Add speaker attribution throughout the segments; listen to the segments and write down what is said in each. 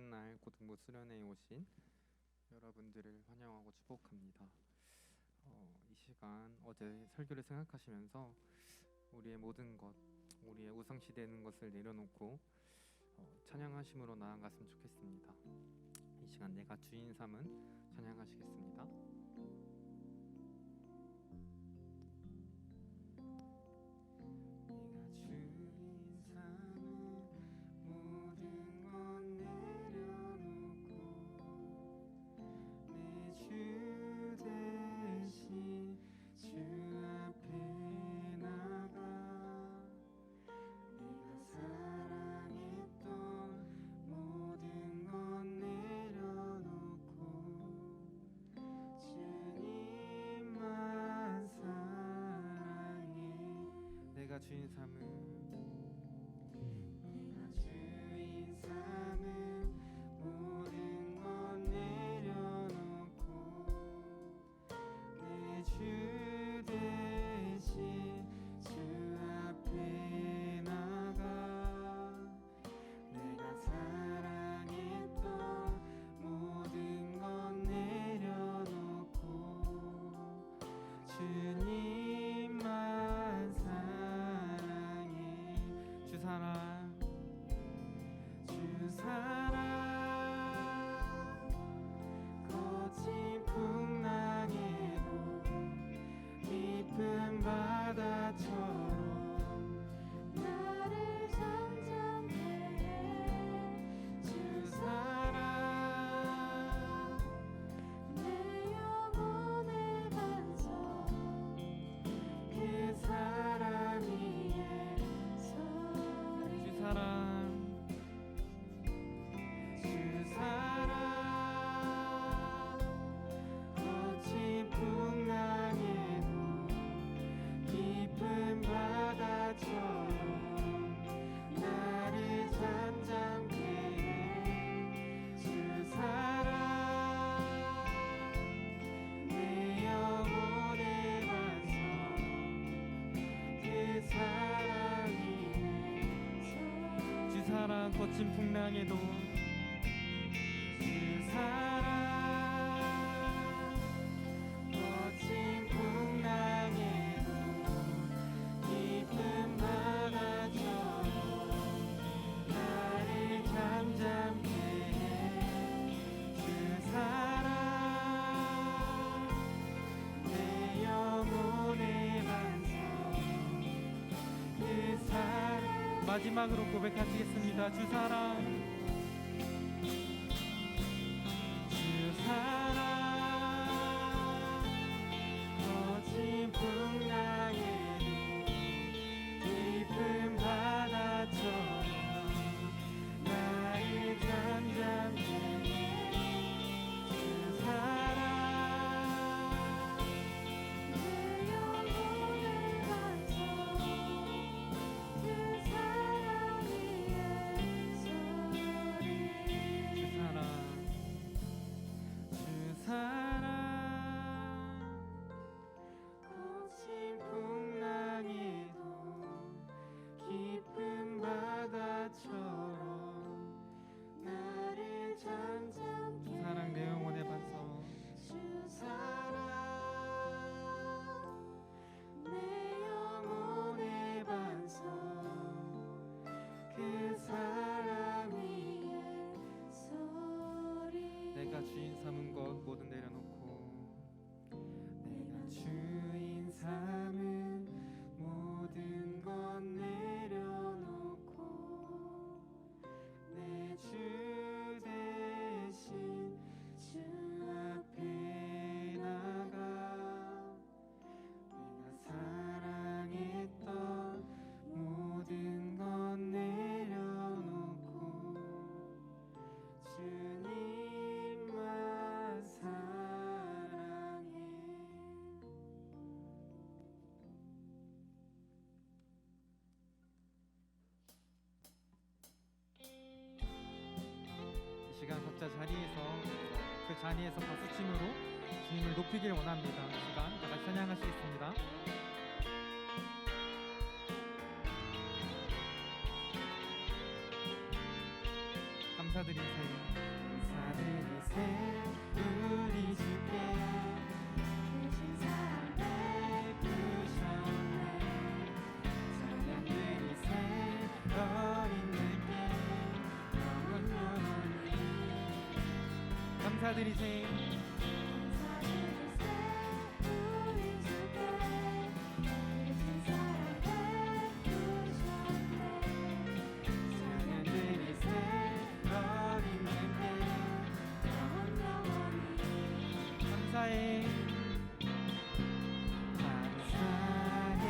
Speaker 1: 첫날 고등부 수련회에 오신 여러분들을 환영하고 축복합니다. 이 시간 어제 설교를 생각하시면서 우리의 모든 것, 우리의 우상시 되는 것을 내려놓고 찬양하심으로 나아갔으면 좋겠습니다. 이 시간 내가 주인 삼은 찬양하시겠습니다. 내가 주인 삼은 모든 것 내려놓고 내 주 대신 주 앞에 나가 내가 사랑했던 모든 것 내려놓고 주님만 사랑해. 내가 주인 삼은 모든 것 내려놓고 내 주 대신 주 앞에 나가 내가 사랑했던 모든 것 내려놓고 주님만 사랑해. 주 사랑, 주 사랑 거친 풍랑에도 깊은 바다처럼 나를 잠잠케 해. 주 사랑 내 영혼의 반석 그 사랑 위에 서리. 주 사랑, 주 사랑 거친 풍랑에도 깊은 바다처럼 나를 잠잠케 해. 주 사랑 내 영혼의 반석 그 사랑 위에. 주 사랑 거친 풍랑에도 주 사랑 거친 풍랑에도 깊은 바다처럼 나를 잠잠케 해. 주 사랑 내 영혼의 반석 그 사랑. 마지막으로 고백하시겠습니다. 주 사랑, 주 사랑 거친 풍랑에도 깊은 바다처럼 나를 잠잠케 해. 주 사랑
Speaker 2: 내 영혼의 반석 그 사랑 위에 서리.
Speaker 1: 주 사랑, 주 사랑 거친 풍랑에도 깊은 바다처럼 나를 잠잠케. 주 사랑 내 영혼의 반석.
Speaker 2: 주 사랑 내 영혼의 반석 그 사랑 위에 서리.
Speaker 1: 내가 주인 삼은 것 모든 내려놓고 내가 주인 삼은 모든 것 내려놓고 내 주 대신 주 앞에 나가 내가 사랑했던 모든 것 내려놓고 주님만 사랑해. 이 시간 각자 자리에서 그 자리에서 박수침으로 주님을 높이길 원합니다. 이 시간 다 같이 찬양하시겠습니다. 감사드리세요. 우리 주께
Speaker 2: 크신 사랑 베푸셨네
Speaker 1: 찬양들이 새 어린 내게 영원 영원히 감사드리세
Speaker 2: 감사드리세 우리 주께 크신 사랑 베푸셨네
Speaker 1: 찬양들이 새 어린 내게
Speaker 2: 영원 영원히
Speaker 1: 감사해 감사해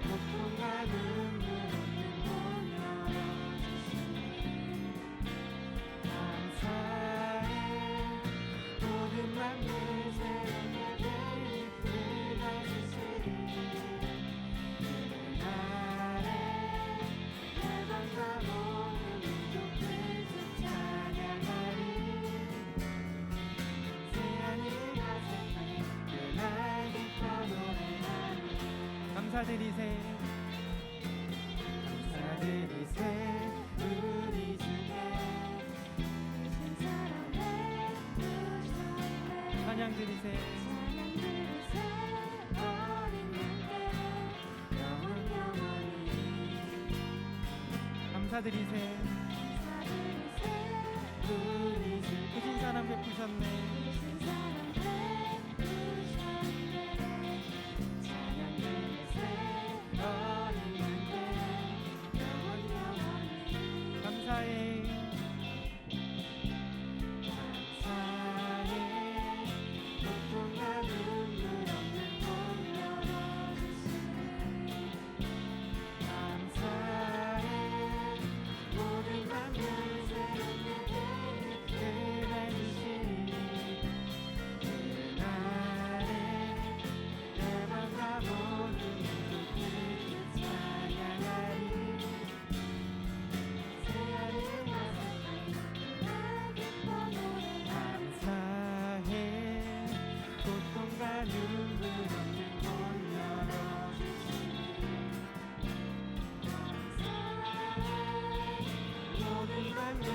Speaker 1: 고통과 눈물 없는 문 열어주시네 감사해 모든 만물 새롭게 되는 그날 주시니 그날에 내 맘과 모든 민족 그저 찬양하리 새하늘과 새하늘 그날 기뻐 노래하리 감사드리세 감사드리세 우리 주께
Speaker 2: 크신 사랑 베푸셨네
Speaker 1: 찬양드리세
Speaker 2: 찬양드리세 어린 양께 영원 영원히
Speaker 1: 감사드리세
Speaker 2: 감사드리세
Speaker 1: 우리 주 크신 사랑 베푸셨네
Speaker 2: 크신 사랑 베푸셨네 찬양드리세
Speaker 1: 어린 양께
Speaker 2: 영원 영원히
Speaker 1: 감사해 감사해 고통과 눈물 없는 문
Speaker 2: 열어주시네
Speaker 1: 감사해 모든 만물 새롭게 되는 그날 주시니 그날에 내 맘과 모든 민족 그저 찬양하리
Speaker 2: 새하늘과 새하늘 그날 기뻐 노래하리
Speaker 1: 감사해 고통과 눈물 없는 문 열어주시니 모든 만물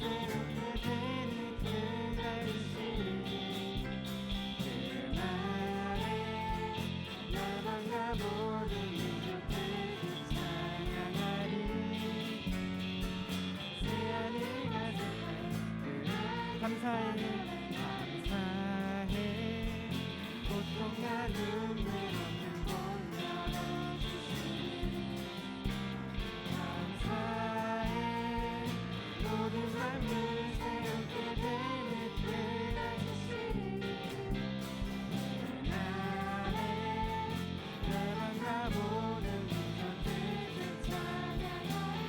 Speaker 1: 새롭게 되는 그날 주시니 그날에 나만과 모든 민족들이 찬양하리 새하늘과 새하늘 감사해 감사해 고통과 눈물 없는 문 열어주시니 감사해 모든 만물 새롭게 되는 그날 주시니 그날에 내 맘과 모든 민족들이
Speaker 2: 찬양하리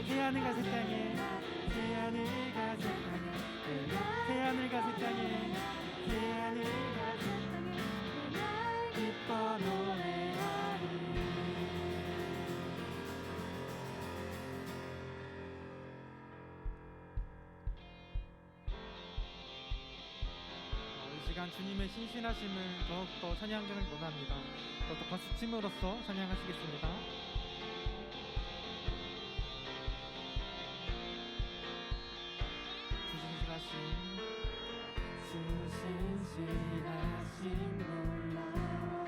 Speaker 2: 새하늘과 새 땅에
Speaker 1: 새하늘과 새 땅에 새하늘과 새 땅에 새하늘과 새 땅에 기뻐 노래하리 이 시간 주님의 신실하심을 더욱더 찬양하기를 원합니다. 더욱더 박수침으로써 찬양하시겠습니다. 주신실하심 놀라워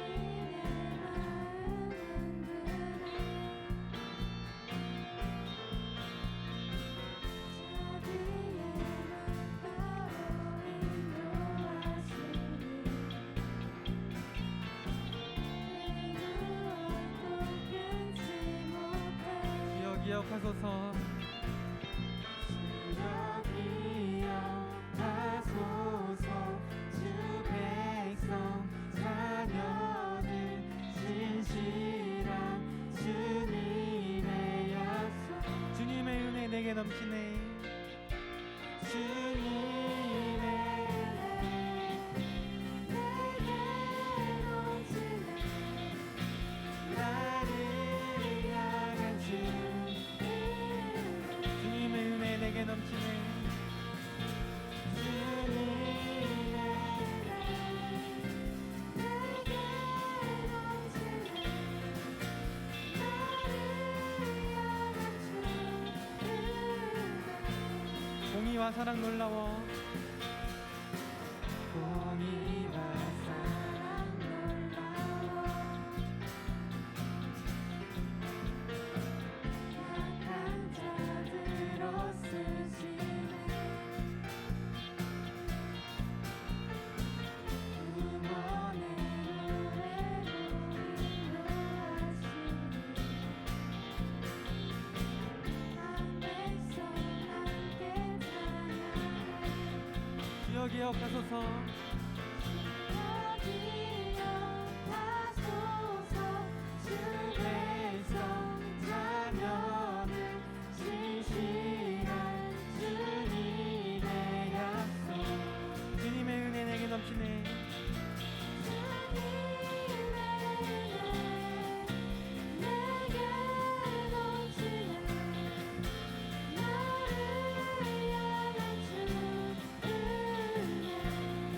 Speaker 2: 죄인의 마음은 자비의 만가로 인도하시니
Speaker 1: 기억하소서. 기억하소서. 주 백성 자녀들 신실한 주님의 약속. 주님의 은혜 내게 넘치네. 주님의 나를 향한 주님의 은혜 내게 넘치네. 주님의 공의와 사랑 놀라워 공의와
Speaker 2: 사랑 놀라워 약한 자들로 쓰시네 구원의 노래로 인도하시니 한 백성 함께 찬양해
Speaker 1: 주여 기억하소서
Speaker 2: 기억하소서 주 백성 자녀들 신실한 주님의 약속
Speaker 1: 주님의 은혜 내게 넘치네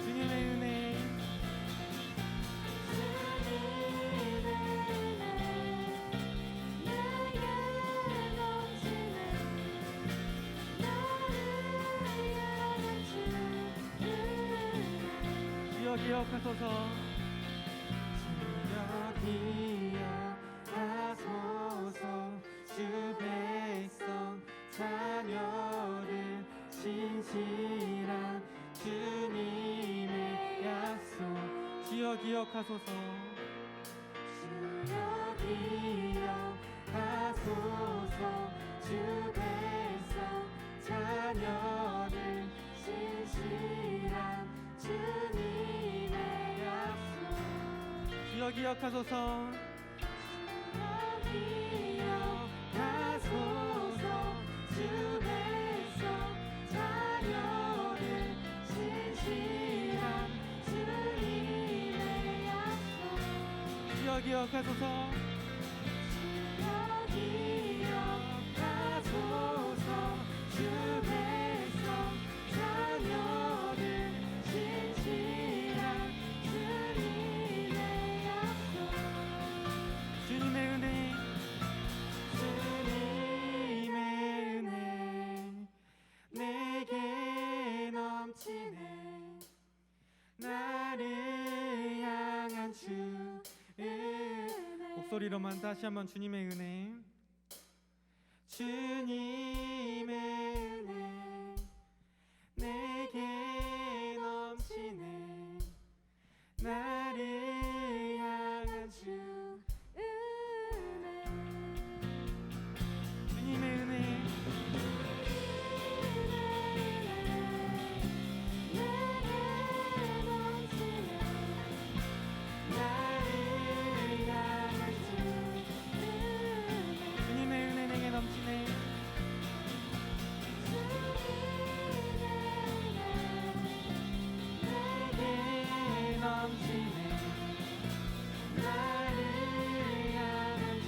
Speaker 1: 주님의 은혜 주여 기억하소서 주여 기억하소서 주 백성 자녀들 신실한 주님의 약속 주여 기억하소서
Speaker 2: 주여 기억하소서 주 백성 자녀들 신실한 주님의 약속
Speaker 1: 주여 기억하소서
Speaker 2: 기억하소서 주 백성 자녀들 신실한 주님의 약속
Speaker 1: 주여 기억하소서
Speaker 2: 기억하소서 주 백성 자녀들 신실한 주님의 약속
Speaker 1: 주님의 은혜
Speaker 2: 주님의 은혜 내게 넘치네 나를 향한 주 은혜
Speaker 1: 목소리로만 다시 한번 주님의 은혜
Speaker 2: 주님의 은혜 내게 넘치네 나를 향한 주 은혜
Speaker 1: 주님의 은혜
Speaker 2: 내게 넘치네 나를 향한 주 은혜
Speaker 1: 주님의 은혜 내게 넘치네
Speaker 2: 내게 넘치네 나를 향한 주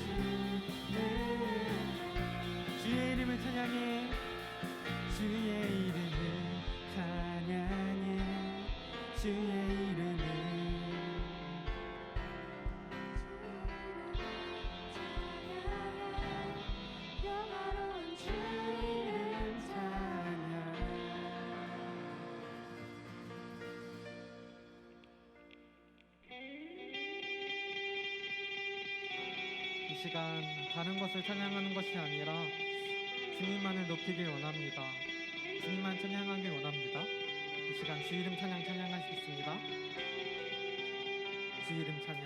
Speaker 2: 은혜
Speaker 1: 주의 이름을 찬양해 주의 이름을 찬양해 주의 이름을
Speaker 2: 영화로운 주 이름 찬양
Speaker 1: 이 시간 다른 것을 찬양하는 것이 아니라 주님만을 높이길 원합니다. 주님만 찬양하길 원합니다. 이 시간 주 이름 찬양할 수 있습니다. 주 이름 찬양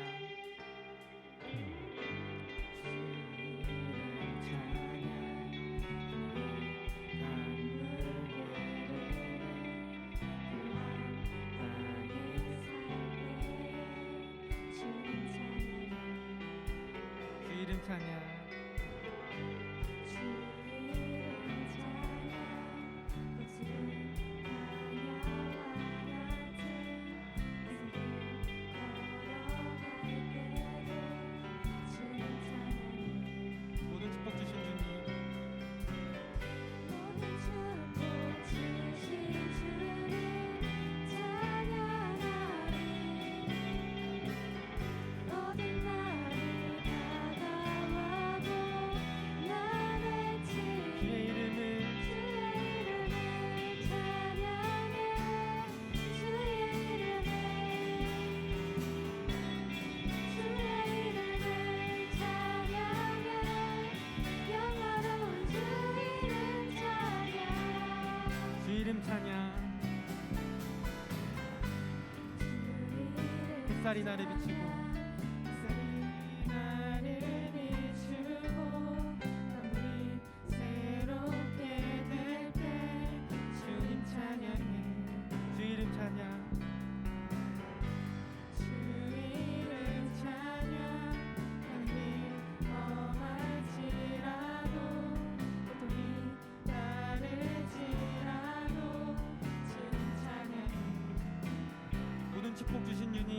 Speaker 1: 주 이름 찬양 모든 축복 주신 주님
Speaker 2: 모든 나를 다가와
Speaker 1: 찬양. 햇살이 나를 비추고
Speaker 2: 나를 비추고 아무리 새롭게 될 때 주님 찬양해
Speaker 1: 주 이름 찬양.
Speaker 2: 주 이름 찬양 하늘 험할지라도 고통이 따를지라도 주님 찬양해
Speaker 1: 모든 축복 주신 주님,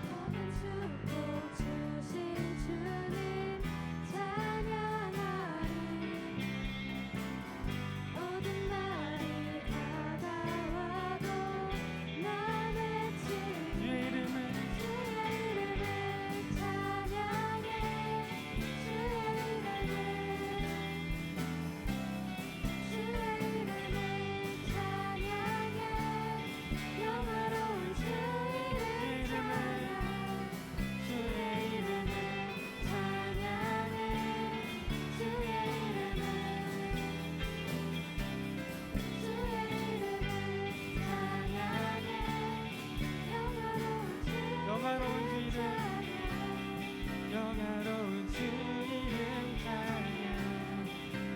Speaker 2: 모든 축복 주신 주님 찬양하리 모든 날이 다가와도 나 외치리
Speaker 1: 주의 이름을
Speaker 2: 주의 이름을 찬양해 주의 이름을 찬양해 영화로운 주 이름 찬양 주의 이름을 찬양해 주의 이름을 찬양해
Speaker 1: 영화로운 주 이름, 영화로운 주 이름 찬양,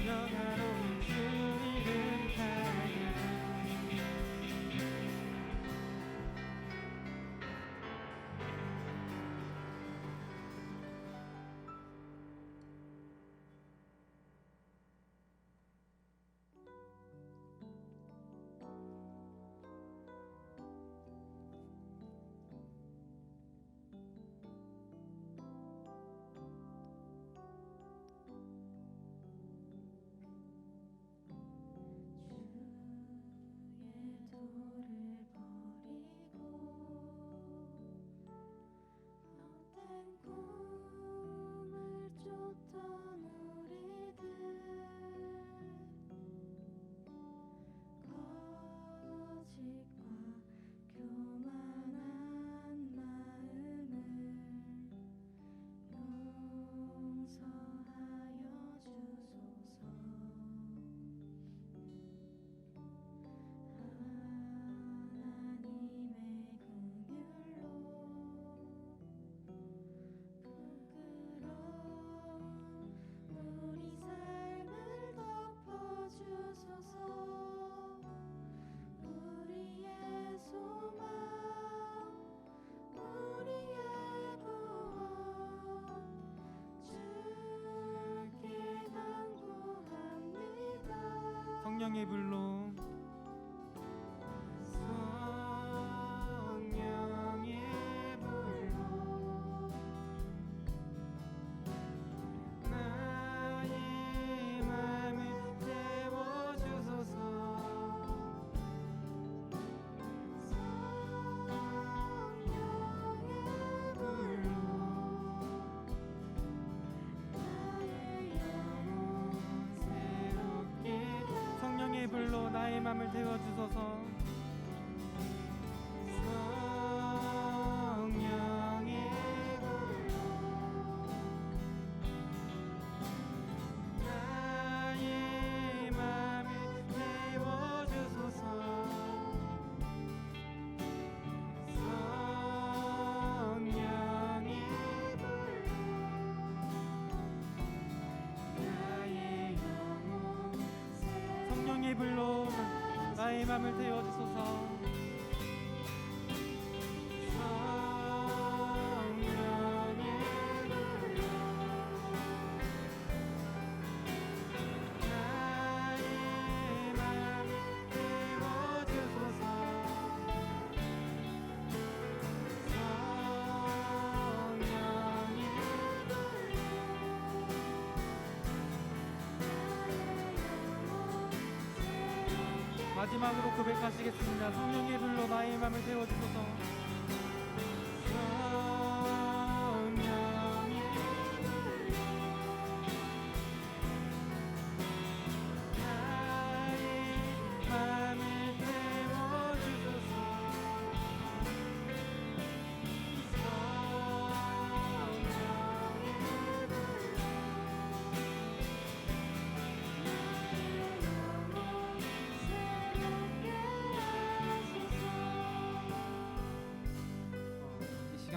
Speaker 1: 영화로운 주 이름 찬양.
Speaker 2: 주의 도를 버리고 헛된 꿈을 쫓던 우리들 거짓과 교만한 마음을 용서하여 주소서 하나님의 긍휼로 부끄러운 우리 삶을 덮어주소서 우리의 소망 우리의 구원 주께 간구합니다
Speaker 1: 성령의 불로
Speaker 2: 성령의 불로
Speaker 1: 나의 맘을 태워주소서.
Speaker 2: 성령의 불로 나의 영혼 새롭게
Speaker 1: 성령의 불로 나의 맘을 태워주소서. 성령의 불로 나의 맘을 태워주소서. 성령의 불로
Speaker 2: 나의 영혼
Speaker 1: 성령의 불로 나의 맘을 태워주소서. 성령의 불로 나의 맘을 태워주소서. 성령의 마지막으로 고백하시겠습니다. 성령의 불로 나의 맘을 태워주소서. 성령의 불로 나의 맘을 태워주소서. 성령의 불로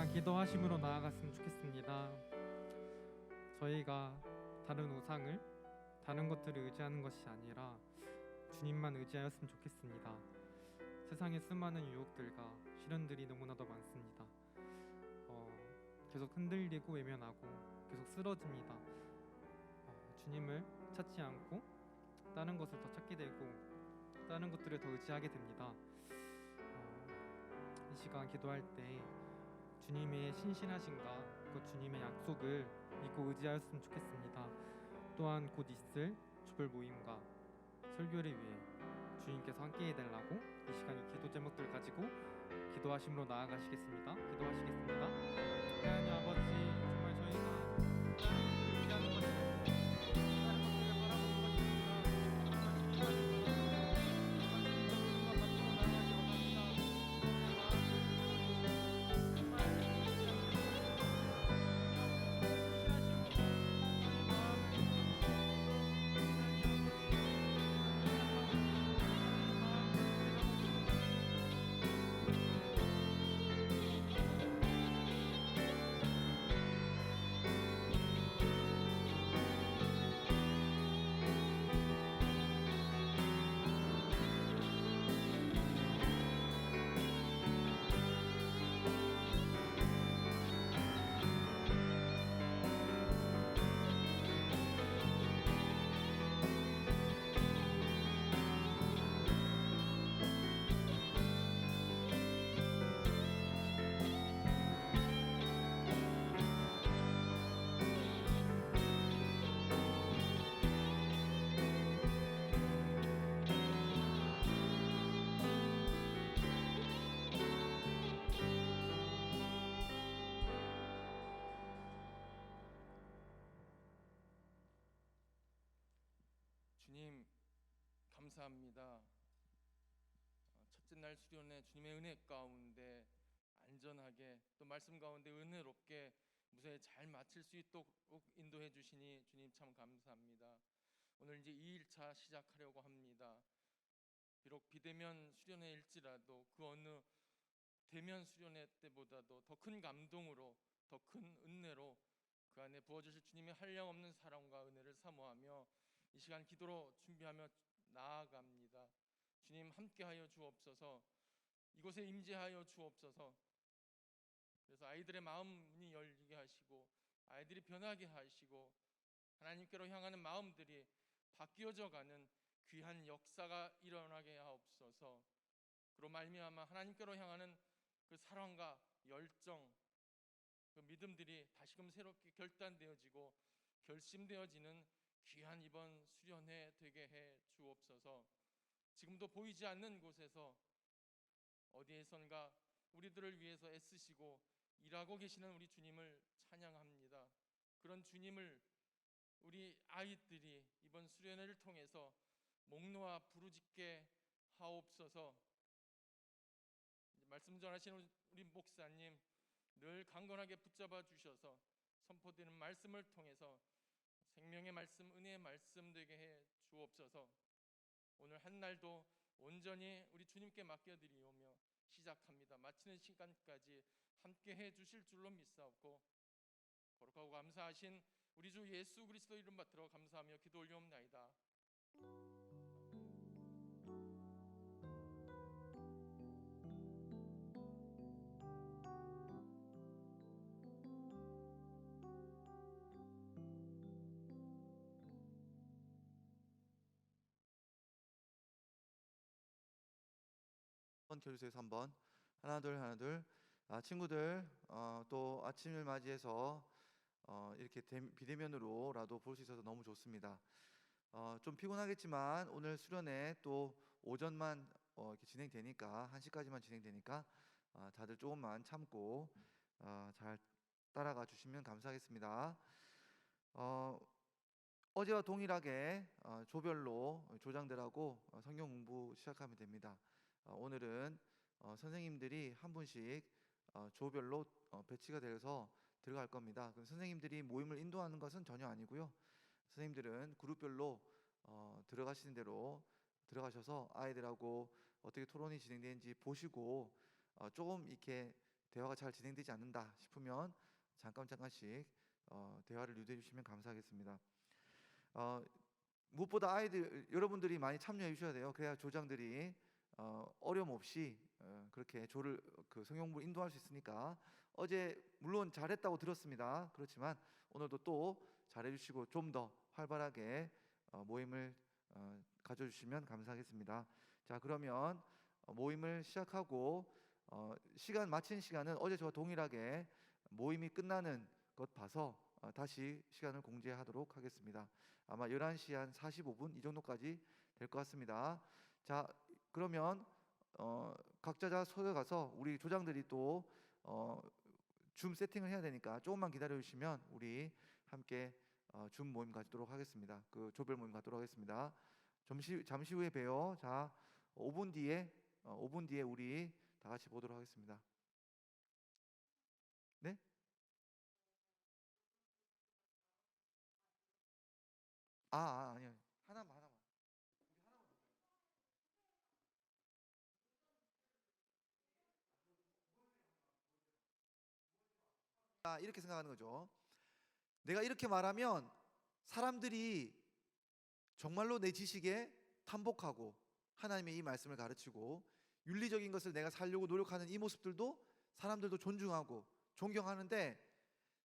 Speaker 1: 시간 기도하심으로 나아갔으면 좋겠습니다. 저희가 다른 우상을, 다른 것들을 의지하는 것이 아니라 주님만 의지하였으면 좋겠습니다. 세상에 수많은 유혹들과 시련들이 너무나도 많습니다. 계속 흔들리고 외면하고 계속 쓰러집니다. 주님을 찾지 않고 다른 것을 더 찾게 되고 다른 것들을 더 의지하게 됩니다. 이 시간 기도할 때 주님의 신실하신가 그 주님의 약속을 믿고 의지하였으면 좋겠습니다. 또한 곧 있을 조별 모임과 설교를 위해 주님께서 함께 해달라고 이 시간 이 기도 제목들 가지고 기도하심으로 나아가시겠습니다. 기도하시겠습니다. 하나님 아버지, 정말 저희가 다른 것들을 의지하는 것이 아니고 다른 것들을 바라보는 것이 아니라 주님만 의지하는 것만 받고 나아가기 원합니다.
Speaker 3: 주님 감사합니다. 첫째 날 수련회 주님의 은혜 가운데 안전하게 또 말씀 가운데 은혜롭게 무사히 잘 마칠 수 있도록 인도해 주시니 주님 참 감사합니다. 오늘 이제 2일차 시작하려고 합니다. 비록 비대면 수련회일지라도 그 어느 대면 수련회 때보다도 더 큰 감동으로 더 큰 은혜로 그 안에 부어주실 주님의 한량없는 사랑과 은혜를 사모하며 이 시간 기도로 준비하며 나아갑니다. 주님 함께하여 주옵소서. 이곳에 임재하여 주옵소서. 그래서 아이들의 마음이 열리게 하시고 아이들이 변하게 하시고 하나님께로 향하는 마음들이 바뀌어져 가는 귀한 역사가 일어나게 하옵소서. 그로 말미암아 하나님께로 향하는 그 사랑과 열정, 그 믿음들이 다시금 새롭게 결단되어지고 결심되어지는 귀한 이번 수련회 되게 해 주옵소서. 지금도 보이지 않는 곳에서 어디에선가 우리들을 위해서 애쓰시고 일하고 계시는 우리 주님을 찬양합니다. 그런 주님을 우리 아이들이 이번 수련회를 통해서 목 놓아 부르짖게 하옵소서. 말씀 전하시는 우리 목사님 늘 강건하게 붙잡아 주셔서 선포되는 말씀을 통해서 생명의 말씀, 은혜의 말씀 되게 해 주옵소서. 오늘 한 날도 온전히 우리 주님께 맡겨드리오며 시작합니다. 마치는 시간까지 함께 해 주실 줄로 믿사옵고 거룩하고 감사하신 우리 주 예수 그리스도 이름 받들어 감사하며 기도 올리옵나이다.
Speaker 4: 한번 켜주세요. 3번. 하나 둘 하나 둘. 친구들 또 아침을 맞이해서 이렇게 비대면으로라도 볼 수 있어서 너무 좋습니다. 좀 피곤하겠지만 오늘 수련회 또 오전만 이렇게 진행되니까 1시까지만 진행되니까 다들 조금만 참고 잘 따라가 주시면 감사하겠습니다. 어제와 동일하게 조별로 조장들하고 성경 공부 시작하면 됩니다. 오늘은 선생님들이 한 분씩 조별로 배치가 되어서 들어갈 겁니다. 그럼 선생님들이 모임을 인도하는 것은 전혀 아니고요. 선생님들은 그룹별로 들어가시는 대로 들어가셔서 아이들하고 어떻게 토론이 진행되는지 보시고 조금 이렇게 대화가 잘 진행되지 않는다 싶으면 잠깐씩 대화를 유도해 주시면 감사하겠습니다. 무엇보다 아이들 여러분들이 많이 참여해 주셔야 돼요. 그래야 조장들이 어려움 없이 그렇게 조를 그 성경부 인도할 수 있으니까. 어제 물론 잘했다고 들었습니다. 그렇지만 오늘도 또 잘해주시고 좀 더 활발하게 모임을 가져주시면 감사하겠습니다. 자, 그러면 모임을 시작하고 시간 마친 시간은 어제 저와 동일하게 모임이 끝나는 것 봐서 다시 시간을 공지하도록 하겠습니다. 아마 11시 한 45분 이 정도까지 될 것 같습니다. 자, 그러면 각자 서에 가서 우리 조장들이 또 줌 세팅을 해야 되니까 조금만 기다려 주시면 우리 함께 줌 모임 가지도록 하겠습니다. 그 조별 모임 갖도록 하겠습니다. 잠시 후에 봬요. 자, 5분 뒤에 우리 다 같이 보도록 하겠습니다. 네? 아니요. 하나만. 이렇게 생각하는 거죠. 내가 이렇게 말하면 사람들이 정말로 내 지식에 탐복하고 하나님의 이 말씀을 가르치고 윤리적인 것을 내가 살려고 노력하는 이 모습들도 사람들도 존중하고 존경하는데,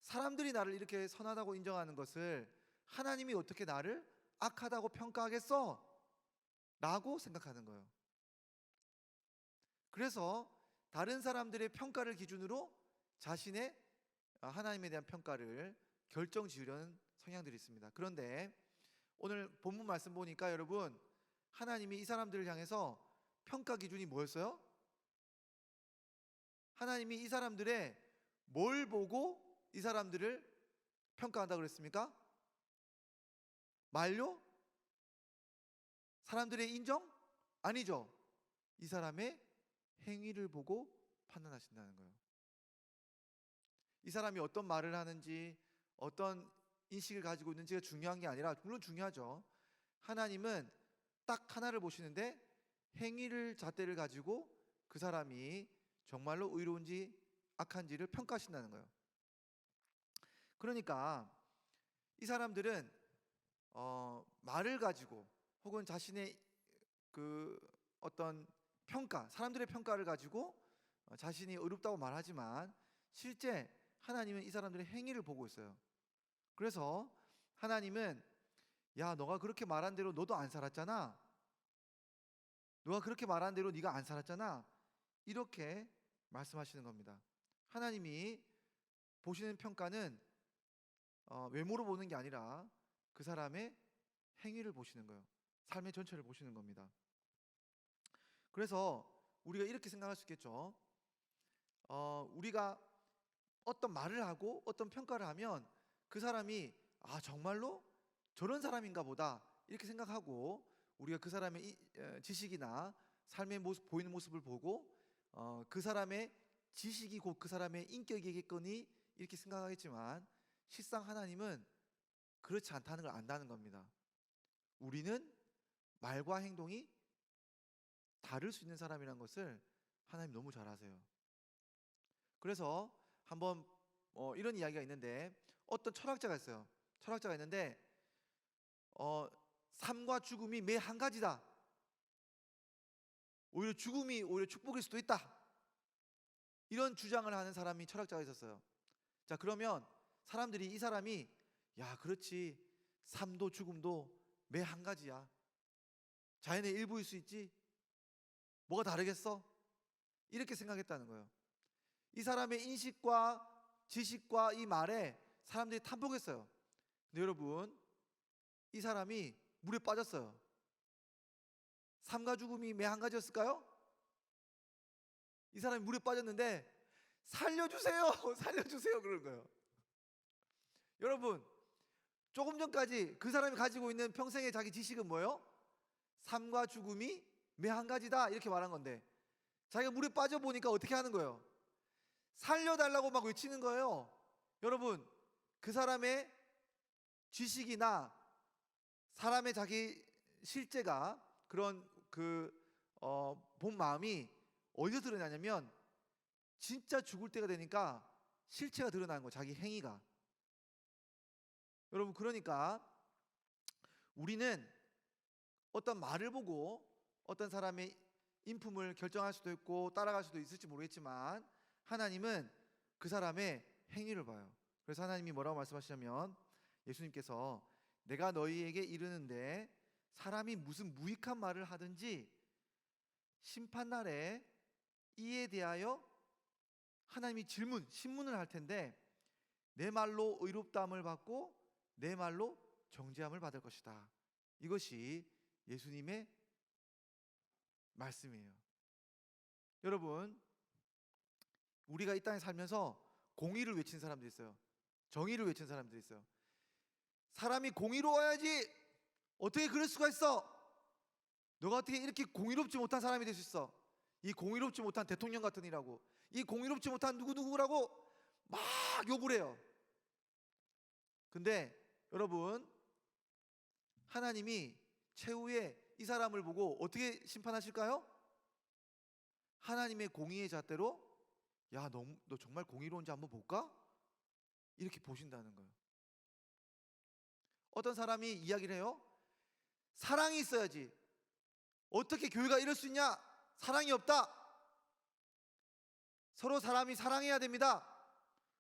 Speaker 4: 사람들이 나를 이렇게 선하다고 인정하는 것을 하나님이 어떻게 나를 악하다고 평가하겠어? 라고 생각하는 거예요. 그래서 다른 사람들의 평가를 기준으로 자신의 하나님에 대한 평가를 결정 지으려는 성향들이 있습니다. 그런데 오늘 본문 말씀 보니까 여러분, 하나님이 이 사람들을 향해서 평가 기준이 뭐였어요? 하나님이 이 사람들의 뭘 보고 이 사람들을 평가한다고 그랬습니까? 만료? 사람들의 인정? 아니죠. 이 사람의 행위를 보고 판단하신다는 거예요. 이 사람이 어떤 말을 하는지, 어떤 인식을 가지고 있는지가 중요한 게 아니라, 물론 중요하죠. 하나님은 딱 하나를 보시는데 행위를, 잣대를 가지고 그 사람이 정말로 의로운지 악한지를 평가하신다는 거예요. 그러니까 이 사람들은 말을 가지고 혹은 자신의 그 어떤 평가, 사람들의 평가를 가지고 자신이 의롭다고 말하지만 실제 하나님은 이 사람들의 행위를 보고 있어요. 그래서 하나님은, 야, 너가 그렇게 말한 대로 너도 안 살았잖아. 너가 그렇게 말한 대로 네가 안 살았잖아. 이렇게 말씀하시는 겁니다. 하나님이 보시는 평가는 외모로 보는 게 아니라 그 사람의 행위를 보시는 거예요. 삶의 전체를 보시는 겁니다. 그래서 우리가 이렇게 생각할 수 있겠죠. 우리가 어떤 말을 하고 어떤 평가를 하면 그 사람이 정말로 저런 사람인가 보다 이렇게 생각하고, 우리가 그 사람의 지식이나 삶의 모습, 보이는 모습을 보고 그 사람의 지식이 곧 그 사람의 인격이겠거니 이렇게 생각하겠지만, 실상 하나님은 그렇지 않다는 걸 안다는 겁니다. 우리는 말과 행동이 다를 수 있는 사람이라는 것을 하나님 너무 잘 아세요. 그래서 한번 이런 이야기가 있는데, 어떤 철학자가 있어요. 철학자가 있는데 삶과 죽음이 매 한 가지다. 오히려 죽음이 오히려 축복일 수도 있다. 이런 주장을 하는 사람이, 철학자가 있었어요. 자, 그러면 사람들이, 이 사람이, 야, 그렇지, 삶도 죽음도 매 한 가지야. 자연의 일부일 수 있지. 뭐가 다르겠어? 이렇게 생각했다는 거예요. 이 사람의 인식과 지식과 이 말에 사람들이 탐복했어요. 근데 여러분, 이 사람이 물에 빠졌어요. 삶과 죽음이 매 한 가지였을까요? 이 사람이 물에 빠졌는데 살려주세요, 살려주세요 그런 거예요. 여러분, 조금 전까지 그 사람이 가지고 있는 평생의 자기 지식은 뭐예요? 삶과 죽음이 매 한 가지다 이렇게 말한 건데, 자기가 물에 빠져보니까 어떻게 하는 거예요? 살려달라고 막 외치는 거예요. 여러분, 그 사람의 지식이나 사람의 자기 실제가 그런 본 마음이 어디서 드러나냐면 진짜 죽을 때가 되니까 실체가 드러나는 거예요. 자기 행위가. 여러분, 그러니까 우리는 어떤 말을 보고 어떤 사람의 인품을 결정할 수도 있고 따라갈 수도 있을지 모르겠지만, 하나님은 그 사람의 행위를 봐요. 그래서 하나님이 뭐라고 말씀하시냐면, 예수님께서 내가 너희에게 이르는데 사람이 무슨 무익한 말을 하든지 심판날에 이에 대하여 하나님이 신문을 할 텐데 내 말로 의롭다함을 받고 내 말로 정죄함을 받을 것이다. 이것이 예수님의 말씀이에요. 여러분, 우리가 이 땅에 살면서 공의를 외친 사람들이 있어요. 정의를 외친 사람들이 있어요. 사람이 공의로워야지. 어떻게 그럴 수가 있어? 너가 어떻게 이렇게 공의롭지 못한 사람이 될 수 있어? 이 공의롭지 못한 대통령 같은 이라고, 이 공의롭지 못한 누구누구라고 막 욕을 해요. 근데 여러분, 하나님이 최후에 이 사람을 보고 어떻게 심판하실까요? 하나님의 공의의 잣대로, 야, 너 정말 공의로운지 한번 볼까? 이렇게 보신다는 거예요. 어떤 사람이 이야기를 해요. 사랑이 있어야지. 어떻게 교회가 이럴 수 있냐? 사랑이 없다. 서로 사람이 사랑해야 됩니다.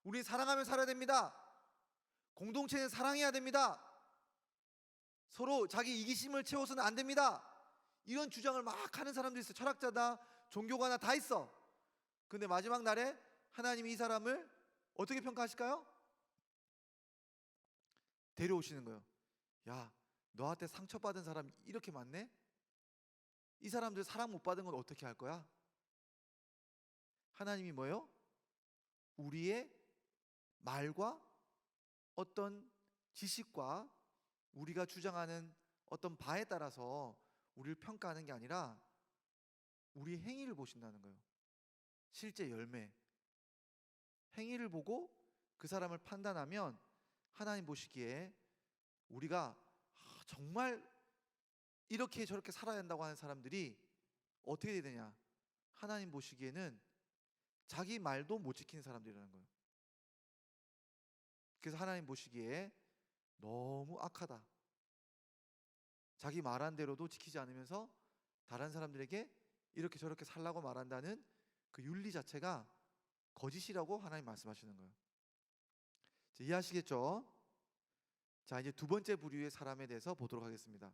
Speaker 4: 우리 사랑하며 살아야 됩니다. 공동체는 사랑해야 됩니다. 서로 자기 이기심을 채워서는 안 됩니다. 이런 주장을 막 하는 사람들이 있어. 철학자다, 종교가나 다 있어. 근데 마지막 날에 하나님이 이 사람을 어떻게 평가하실까요? 데려오시는 거예요. 야, 너한테 상처받은 사람 이렇게 많네? 이 사람들 사랑 못 받은 건 어떻게 할 거야? 하나님이 뭐예요? 우리의 말과 어떤 지식과 우리가 주장하는 어떤 바에 따라서 우리를 평가하는 게 아니라 우리 행위를 보신다는 거예요. 실제 열매. 행위를 보고 그 사람을 판단하면 하나님 보시기에 우리가 정말 이렇게 저렇게 살아야 한다고 하는 사람들이 어떻게 되느냐? 하나님 보시기에는 자기 말도 못 지키는 사람들이라는 거예요. 그래서 하나님 보시기에 너무 악하다. 자기 말한 대로도 지키지 않으면서 다른 사람들에게 이렇게 저렇게 살라고 말한다는 그 윤리 자체가 거짓이라고 하나님 말씀하시는 거예요. 이해하시겠죠? 자, 이제 두 번째 부류의 사람에 대해서 보도록 하겠습니다.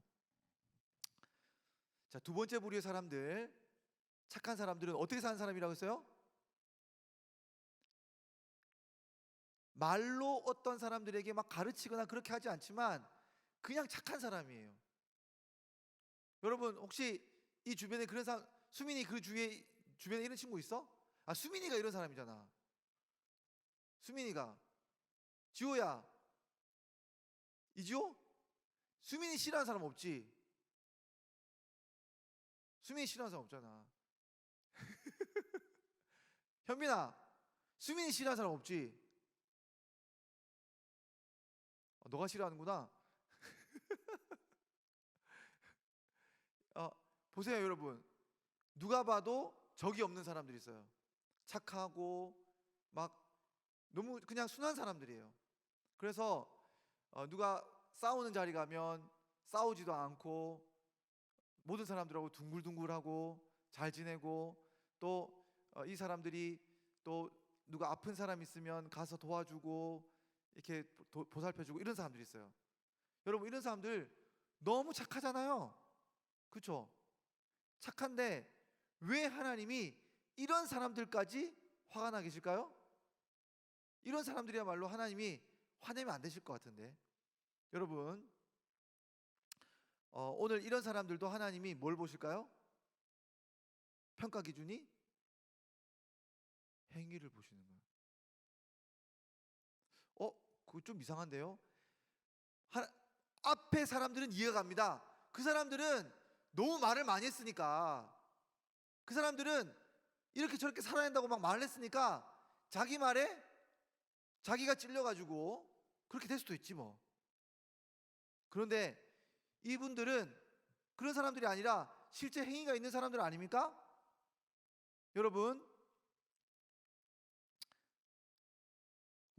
Speaker 4: 자, 두 번째 부류의 사람들, 착한 사람들은 어떻게 사는 사람이라고 했어요? 말로 어떤 사람들에게 막 가르치거나 그렇게 하지 않지만 그냥 착한 사람이에요. 여러분, 혹시 이 주변에 그런 사람, 수민이 그 주변에 이런 친구 있어? 아, 수민이가 이런 사람이잖아. 수민이가. 지호야, 이지호? 수민이 싫어하는 사람 없지? 수민이 싫어하는 사람 없잖아. 현민아, 수민이 싫어하는 사람 없지? 너가 싫어하는구나. 보세요, 여러분. 누가 봐도 적이 없는 사람들이 있어요. 착하고 막 너무 그냥 순한 사람들이에요. 그래서 누가 싸우는 자리 가면 싸우지도 않고 모든 사람들하고 둥글둥글하고 잘 지내고, 또 이 사람들이 또 누가 아픈 사람 있으면 가서 도와주고 이렇게 보살펴주고 이런 사람들이 있어요. 여러분, 이런 사람들 너무 착하잖아요. 그렇죠? 착한데 왜 하나님이 이런 사람들까지 화가 나 계실까요? 이런 사람들이야말로 하나님이 화내면 안 되실 것 같은데. 여러분, 오늘 이런 사람들도 하나님이 뭘 보실까요? 평가 기준이 행위를 보시는 거예요. 그거 좀 이상한데요? 앞에 사람들은 이해가 갑니다. 그 사람들은 너무 말을 많이 했으니까, 그 사람들은 이렇게 저렇게 살아야 한다고 막 말을 했으니까 자기 말에 자기가 찔려가지고 그렇게 될 수도 있지 뭐. 그런데 이분들은 그런 사람들이 아니라 실제 행위가 있는 사람들 아닙니까? 여러분,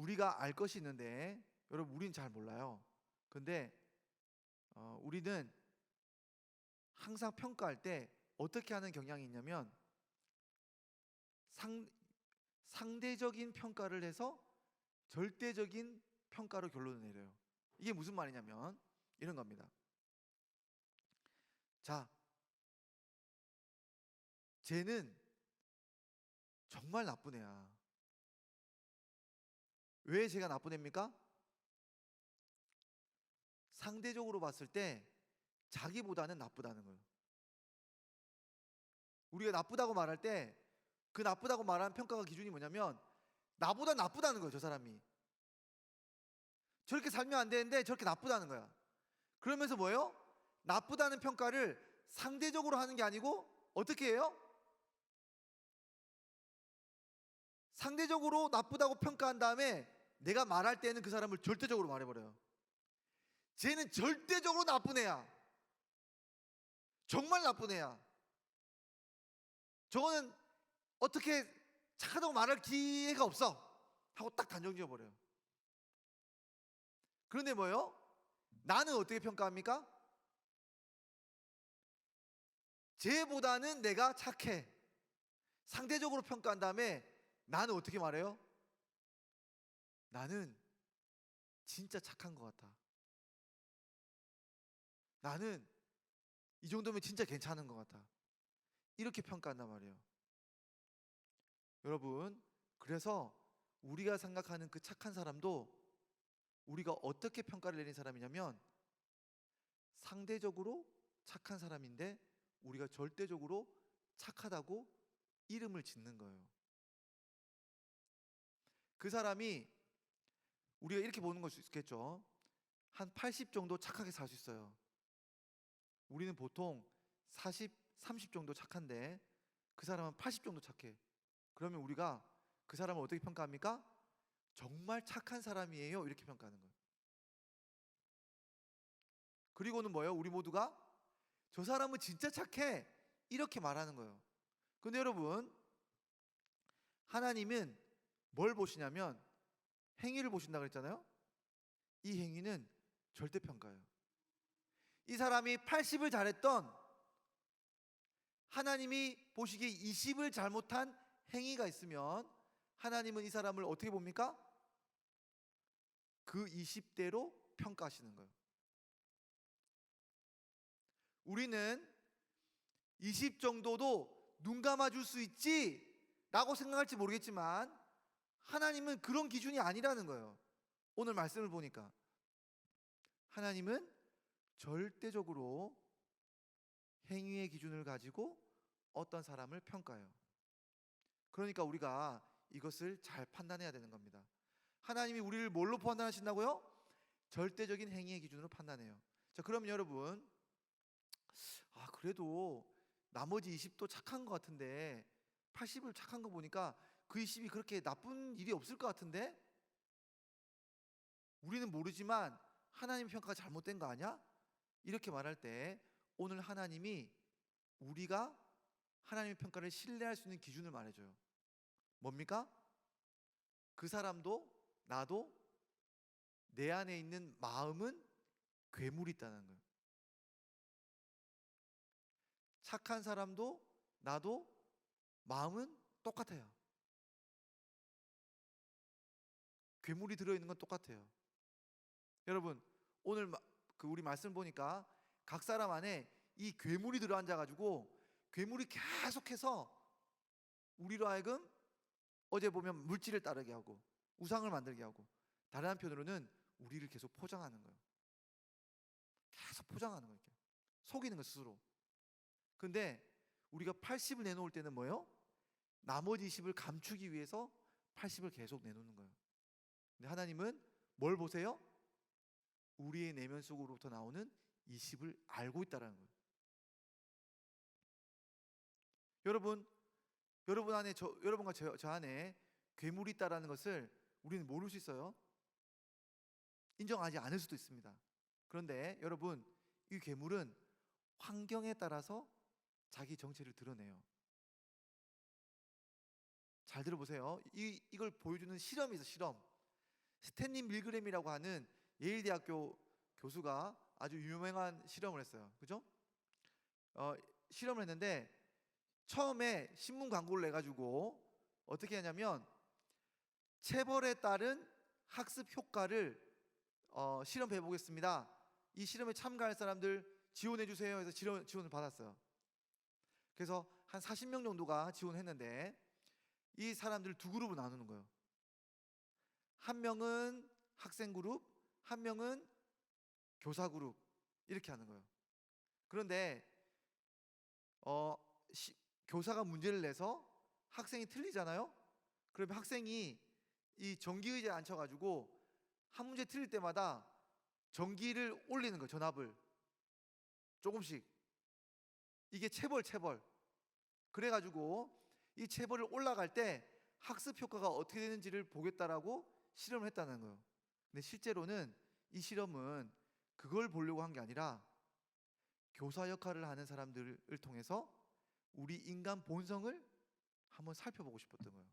Speaker 4: 우리가 알 것이 있는데 여러분 우리는 잘 몰라요. 근데 우리는 항상 평가할 때 어떻게 하는 경향이 있냐면 상대적인 평가를 해서 절대적인 평가로 결론을 내려요. 이게 무슨 말이냐면 이런 겁니다. 자, 쟤는 정말 나쁜 애야. 왜 쟤가 나쁜 애입니까? 상대적으로 봤을 때 자기보다는 나쁘다는 거예요. 우리가 나쁘다고 말할 때 그 나쁘다고 말하는 평가가 기준이 뭐냐면 나보다 나쁘다는 거예요. 저 사람이 저렇게 살면 안 되는데 저렇게 나쁘다는 거야. 그러면서 뭐예요? 나쁘다는 평가를 상대적으로 하는 게 아니고 어떻게 해요? 상대적으로 나쁘다고 평가한 다음에 내가 말할 때는 그 사람을 절대적으로 말해버려요. 쟤는 절대적으로 나쁜 애야. 정말 나쁜 애야. 저거는 어떻게 착하다고 말할 기회가 없어 하고 딱 단정 지어버려요. 그런데 뭐예요? 나는 어떻게 평가합니까? 쟤보다는 내가 착해. 상대적으로 평가한 다음에 나는 어떻게 말해요? 나는 진짜 착한 것 같아. 나는 이 정도면 진짜 괜찮은 것 같아. 이렇게 평가한단 말이에요. 여러분, 그래서 우리가 생각하는 그 착한 사람도 우리가 어떻게 평가를 내린 사람이냐면 상대적으로 착한 사람인데 우리가 절대적으로 착하다고 이름을 짓는 거예요. 그 사람이 우리가 이렇게 보는 걸 수 있겠죠. 한 80 정도 착하게 살 수 있어요. 우리는 보통 40, 30 정도 착한데 그 사람은 80 정도 착해. 그러면 우리가 그 사람을 어떻게 평가합니까? 정말 착한 사람이에요. 이렇게 평가하는 거예요. 그리고는 뭐예요? 우리 모두가 저 사람은 진짜 착해. 이렇게 말하는 거예요. 근데 여러분, 하나님은 뭘 보시냐면 행위를 보신다고 그랬잖아요. 이 행위는 절대평가예요. 이 사람이 80을 잘했던 하나님이 보시기에 20을 잘못한 행위가 있으면 하나님은 이 사람을 어떻게 봅니까? 그 20대로 평가하시는 거예요. 우리는 20 정도도 눈 감아줄 수 있지 라고 생각할지 모르겠지만 하나님은 그런 기준이 아니라는 거예요. 오늘 말씀을 보니까 하나님은 절대적으로 행위의 기준을 가지고 어떤 사람을 평가해요. 그러니까 우리가 이것을 잘 판단해야 되는 겁니다. 하나님이 우리를 뭘로 판단하신다고요? 절대적인 행위의 기준으로 판단해요. 자, 그럼 여러분, 그래도 나머지 20도 착한 것 같은데 80을 착한 거 보니까 그 20이 그렇게 나쁜 일이 없을 것 같은데 우리는 모르지만 하나님 평가가 잘못된 거 아니야? 이렇게 말할 때 오늘 하나님이 우리가 하나님의 평가를 신뢰할 수 있는 기준을 말해줘요. 뭡니까? 그 사람도 나도 내 안에 있는 마음은 괴물이 있다는 거예요. 착한 사람도 나도 마음은 똑같아요. 괴물이 들어있는 건 똑같아요. 여러분, 오늘 우리 말씀 보니까 각 사람 안에 이 괴물이 들어앉아가지고 괴물이 계속해서 우리로 하여금 어제 보면 물질을 따르게 하고 우상을 만들게 하고 다른 한편으로는 우리를 계속 포장하는 거예요. 계속 포장하는 거예요. 속이는 거 스스로. 근데 우리가 80을 내놓을 때는 뭐예요? 나머지 20을 감추기 위해서 80을 계속 내놓는 거예요. 근데 하나님은 뭘 보세요? 우리의 내면 속으로부터 나오는 20을 알고 있다는 거예요. 여러분 안에 여러분과 저 안에 괴물이 있다라는 것을 우리는 모를 수 있어요. 인정하지 않을 수도 있습니다. 그런데 여러분, 이 괴물은 환경에 따라서 자기 정체를 드러내요. 잘 들어보세요. 이걸 보여주는 실험이 있어요. 실험. 스탠리 밀그램이라고 하는 예일 대학교 교수가 아주 유명한 실험을 했어요. 그죠? 실험을 했는데 처음에 신문 광고를 내 가지고 어떻게 하냐면 체벌에 따른 학습 효과를 실험해 보겠습니다. 이 실험에 참가할 사람들 지원해 주세요 해서 지원을 받았어요. 그래서 한 40명 정도가 지원했는데 이 사람들 두 그룹으로 나누는 거예요. 한 명은 학생 그룹, 한 명은 교사 그룹, 이렇게 하는 거예요. 그런데 교사가 문제를 내서 학생이 틀리잖아요. 그러면 학생이 이 전기 의자에 앉혀가지고 한 문제 틀릴 때마다 전기를 올리는 거예요. 전압을 조금씩. 이게 체벌. 그래가지고 이 체벌을 올라갈 때 학습 효과가 어떻게 되는지를 보겠다라고 실험을 했다는 거예요. 근데 실제로는 이 실험은 그걸 보려고 한 게 아니라 교사 역할을 하는 사람들을 통해서 우리 인간 본성을 한번 살펴보고 싶었던 거예요.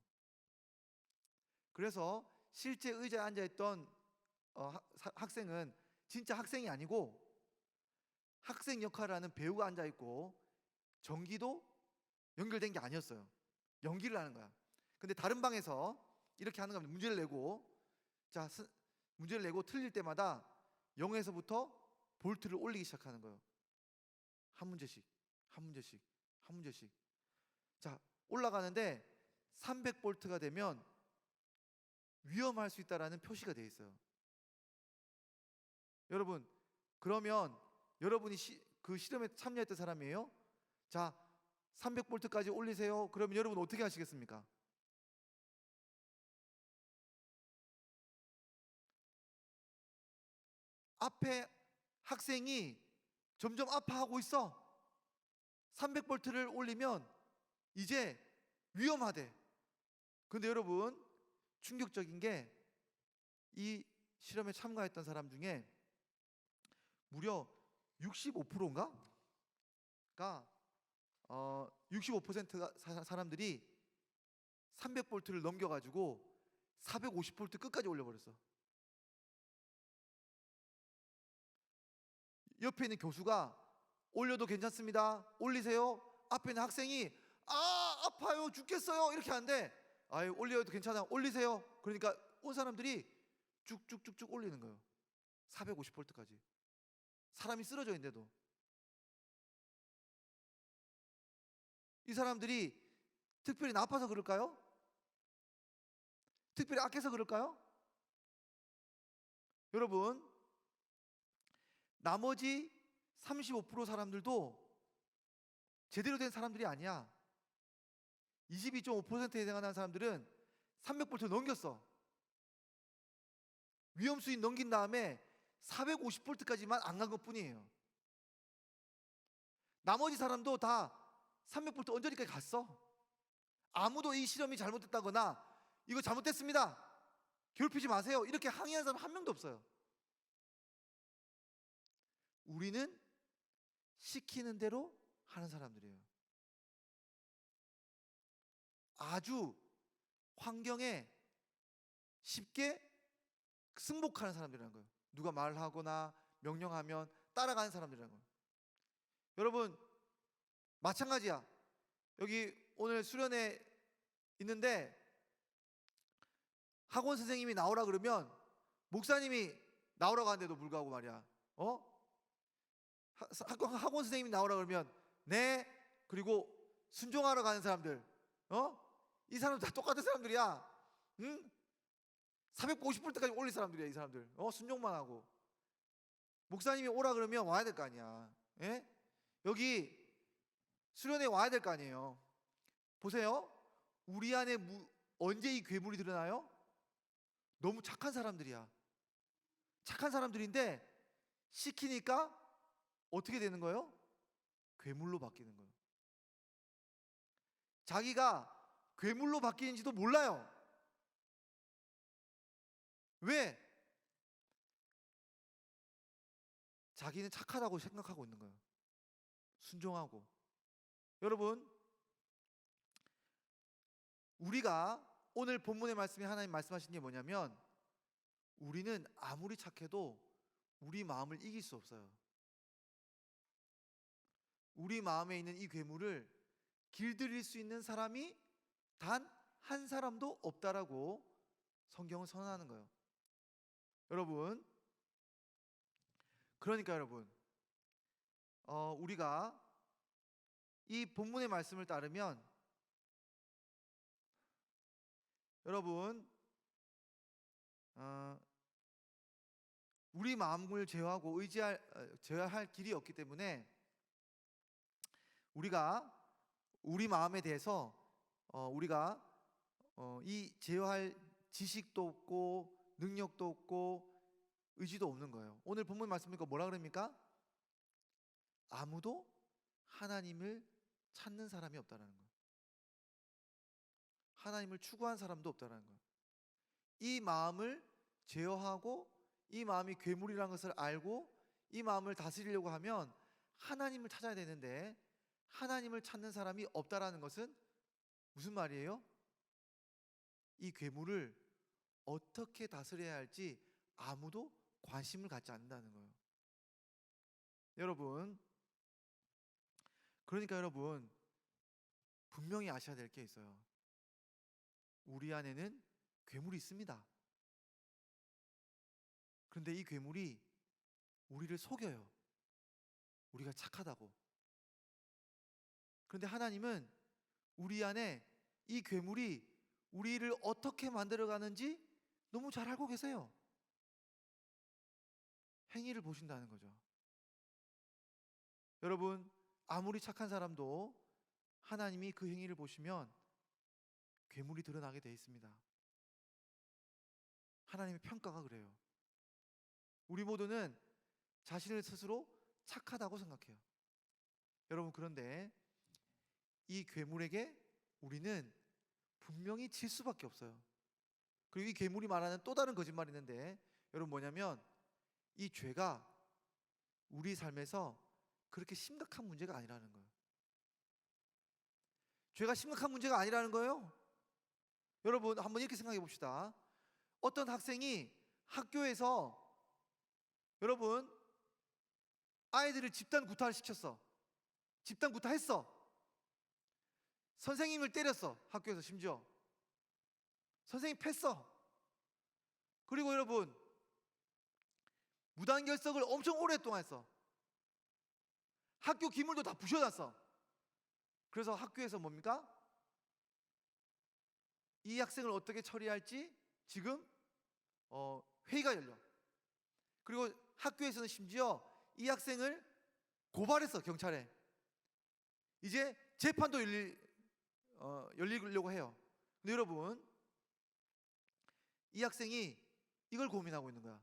Speaker 4: 그래서 실제 의자에 앉아있던 학생은 진짜 학생이 아니고 학생 역할을 하는 배우가 앉아있고 전기도 연결된 게 아니었어요. 연기를 하는 거야. 근데 다른 방에서 이렇게 하는 겁니다. 문제를 내고 틀릴 때마다 0에서부터 볼트를 올리기 시작하는 거예요. 한 문제씩. 자, 올라가는데 300볼트가 되면 위험할 수 있다라는 표시가 되어 있어요. 여러분, 그러면 여러분이 그 실험에 참여했던 사람이에요? 자, 300볼트까지 올리세요. 그러면 여러분 어떻게 하시겠습니까? 앞에 학생이 점점 아파하고 있어. 300볼트를 올리면 이제 위험하대. 근데 여러분, 충격적인 게 이 실험에 참가했던 사람 중에 무려 65%인가? 65%가 사람들이 300볼트를 넘겨가지고 450볼트 끝까지 올려버렸어. 옆에 있는 교수가 올려도 괜찮습니다. 올리세요. 앞에 있는 학생이 아파요 죽겠어요 이렇게 하는데 올려도 괜찮아 올리세요. 그러니까 온 사람들이 쭉쭉쭉쭉 올리는 거예요. 450볼트까지. 사람이 쓰러져 있는데도. 이 사람들이 특별히 나빠서 그럴까요? 특별히 악해서 그럴까요? 여러분, 나머지 35% 사람들도 제대로 된 사람들이 아니야. 22.5%에 해당하는 사람들은 300볼트 넘겼어. 위험 수위 넘긴 다음에 450볼트까지만 안 간 것뿐이에요. 나머지 사람도 다 300볼트 언저리까지 갔어. 아무도 이 실험이 잘못됐다거나 이거 잘못됐습니다, 괴롭히지 마세요, 이렇게 항의하는 사람 한 명도 없어요. 우리는 시키는 대로 하는 사람들이에요. 아주 환경에 쉽게 승복하는 사람들이라는 거예요. 누가 말하거나 명령하면 따라가는 사람들이라는 거예요. 여러분, 마찬가지야. 여기 오늘 수련회 있는데 학원 선생님이 나오라 그러면 목사님이 나오라고 하는데도 불구하고 말이야, 학원 선생님이 나오라 그러면 네, 그리고 순종하러 가는 사람들, 이 사람들 다 똑같은 사람들이야. 응? 450볼트까지 올릴 사람들이야, 이 사람들. 순종만 하고. 목사님이 오라 그러면 와야 될 거 아니야. 예? 여기 수련회 와야 될 거 아니에요. 보세요. 우리 안에 언제 이 괴물이 드러나요? 너무 착한 사람들이야. 착한 사람들인데 시키니까 어떻게 되는 거예요? 괴물로 바뀌는 거예요. 자기가 괴물로 바뀌는지도 몰라요. 왜? 자기는 착하다고 생각하고 있는 거예요. 순종하고. 여러분, 우리가 오늘 본문의 말씀에 하나님 말씀하신 게 뭐냐면 우리는 아무리 착해도 우리 마음을 이길 수 없어요. 우리 마음에 있는 이 괴물을 길들일 수 있는 사람이 단 한 사람도 없다라고 성경은 선언하는 거예요. 여러분, 그러니까 여러분, 우리가 이 본문의 말씀을 따르면 여러분, 우리 마음을 제어하고 제어할 길이 없기 때문에 우리가 우리 마음에 대해서 우리가 이 제어할 지식도 없고 능력도 없고 의지도 없는 거예요. 오늘 본문 말씀 보니까 뭐라 그럽니까? 아무도 하나님을 찾는 사람이 없다라는 거예요. 하나님을 추구한 사람도 없다라는 거예요. 이 마음을 제어하고 이 마음이 괴물이라는 것을 알고 이 마음을 다스리려고 하면 하나님을 찾아야 되는데 하나님을 찾는 사람이 없다라는 것은 무슨 말이에요? 이 괴물을 어떻게 다스려야 할지 아무도 관심을 갖지 않는다는 거예요. 여러분, 그러니까 여러분 분명히 아셔야 될 게 있어요. 우리 안에는 괴물이 있습니다. 그런데 이 괴물이 우리를 속여요. 우리가 착하다고. 그런데 하나님은 우리 안에 이 괴물이 우리를 어떻게 만들어가는지 너무 잘 알고 계세요. 행위를 보신다는 거죠. 여러분, 아무리 착한 사람도 하나님이 그 행위를 보시면 괴물이 드러나게 돼 있습니다. 하나님의 평가가 그래요. 우리 모두는 자신을 스스로 착하다고 생각해요. 여러분, 그런데 이 괴물에게 우리는 분명히 질 수밖에 없어요. 그리고 이 괴물이 말하는 또 다른 거짓말이 있는데 여러분 뭐냐면 이 죄가 우리 삶에서 그렇게 심각한 문제가 아니라는 거예요. 죄가 심각한 문제가 아니라는 거예요. 여러분 한번 이렇게 생각해 봅시다. 어떤 학생이 학교에서 여러분 아이들을 집단 구타를 시켰어. 집단 구타했어. 선생님을 때렸어. 학교에서 심지어 선생님 팼어. 그리고 여러분 무단결석을 엄청 오랫동안 했어. 학교 기물도 다 부셔놨어. 그래서 학교에서 뭡니까? 이 학생을 어떻게 처리할지 지금 회의가 열려. 그리고 학교에서는 심지어 이 학생을 고발했어, 경찰에. 이제 재판도 열리려고 해요. 근데 여러분 이 학생이 이걸 고민하고 있는 거야.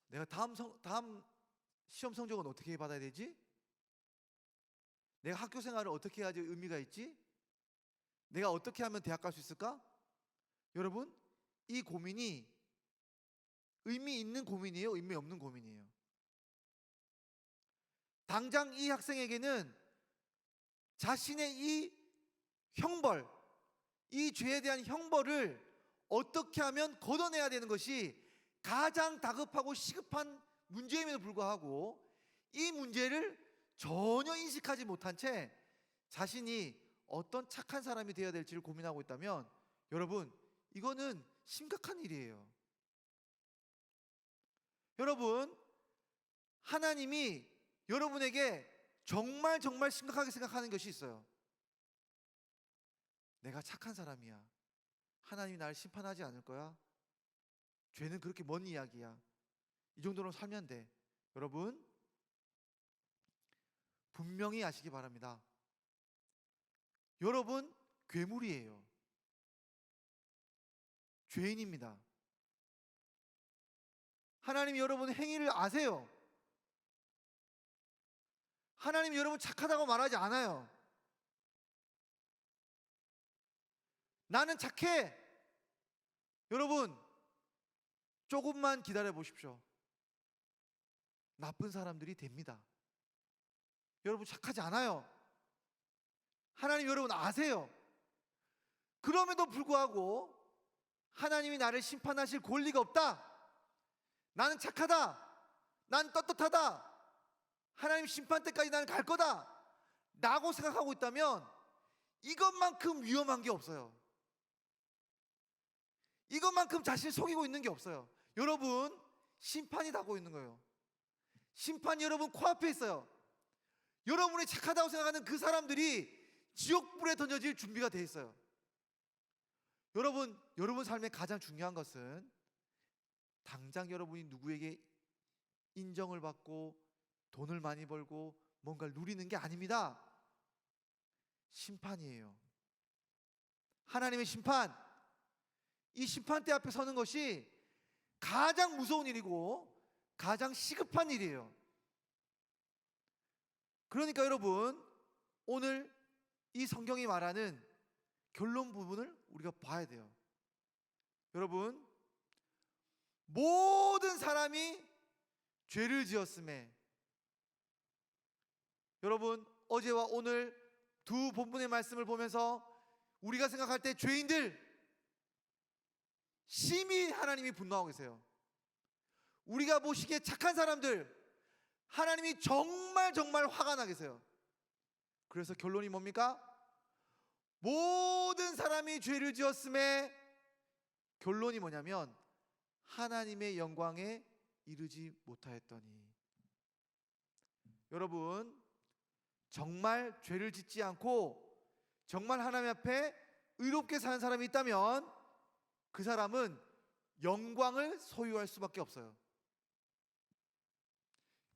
Speaker 4: 내가 다음 시험 성적은 어떻게 받아야 되지? 내가 학교 생활을 어떻게 해야지 의미가 있지? 내가 어떻게 하면 대학 갈 수 있을까? 여러분 이 고민이 의미 있는 고민이에요? 의미 없는 고민이에요? 당장 이 학생에게는 자신의 이 형벌, 이 죄에 대한 형벌을 어떻게 하면 걷어내야 되는 것이 가장 다급하고 시급한 문제임에도 불구하고 이 문제를 전혀 인식하지 못한 채 자신이 어떤 착한 사람이 되어야 될지를 고민하고 있다면 여러분 이거는 심각한 일이에요. 여러분 하나님이 여러분에게 정말 심각하게 생각하는 것이 있어요. 내가 착한 사람이야. 하나님이 나를 심판하지 않을 거야. 죄는 그렇게 먼 이야기야. 이 정도로 살면 돼. 여러분 분명히 아시기 바랍니다. 여러분 괴물이에요. 죄인입니다. 하나님이 여러분 행위를 아세요. 하나님이 여러분 착하다고 말하지 않아요. 나는 착해. 여러분 조금만 기다려 보십시오. 나쁜 사람들이 됩니다. 여러분 착하지 않아요. 하나님 여러분 아세요. 그럼에도 불구하고 하나님이 나를 심판하실 권리가 없다. 나는 착하다, 난 떳떳하다, 하나님 심판 때까지 나는 갈 거다 라고 생각하고 있다면 이것만큼 위험한 게 없어요. 이것만큼 자신을 속이고 있는 게 없어요. 여러분, 심판이 다가오고 있는 거예요. 심판이 여러분 코앞에 있어요. 여러분이 착하다고 생각하는 그 사람들이 지옥불에 던져질 준비가 돼 있어요. 여러분 삶의 가장 중요한 것은 당장 여러분이 누구에게 인정을 받고 돈을 많이 벌고 뭔가를 누리는 게 아닙니다. 심판이에요. 하나님의 심판. 이 심판대 앞에 서는 것이 가장 무서운 일이고 가장 시급한 일이에요. 그러니까 여러분, 오늘 이 성경이 말하는 결론 부분을 우리가 봐야 돼요. 여러분, 모든 사람이 죄를 지었음에, 여러분 어제와 오늘 두 본문의 말씀을 보면서 우리가 생각할 때 죄인들 심히 하나님이 분노하고 계세요. 우리가 보시기에 착한 사람들 하나님이 정말 화가 나 계세요. 그래서 결론이 뭡니까? 모든 사람이 죄를 지었음에 결론이 뭐냐면 하나님의 영광에 이르지 못하였더니. 여러분, 정말 죄를 짓지 않고 정말 하나님 앞에 의롭게 사는 사람이 있다면 그 사람은 영광을 소유할 수밖에 없어요.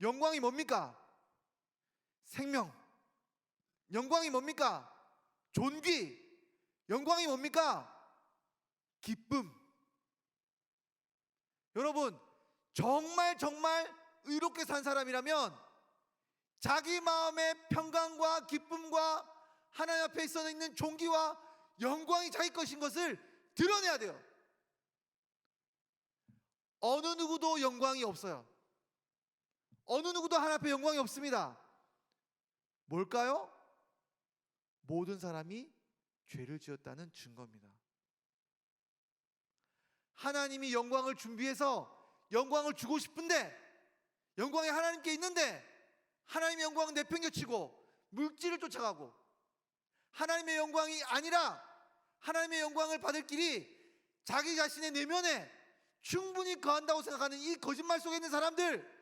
Speaker 4: 영광이 뭡니까? 생명. 영광이 뭡니까? 존귀. 영광이 뭡니까? 기쁨. 여러분, 정말 의롭게 산 사람이라면 자기 마음의 평강과 기쁨과 하나님 앞에 있는 존귀와 영광이 자기 것인 것을 드러내야 돼요. 어느 누구도 영광이 없어요. 어느 누구도 하나님 앞에 영광이 없습니다. 뭘까요? 모든 사람이 죄를 지었다는 증거입니다. 하나님이 영광을 준비해서 영광을 주고 싶은데, 영광이 하나님께 있는데 하나님의 영광은 내팽개치고 물질을 쫓아가고, 하나님의 영광이 아니라 하나님의 영광을 받을 길이 자기 자신의 내면에 충분히 거한다고 생각하는 이 거짓말 속에 있는 사람들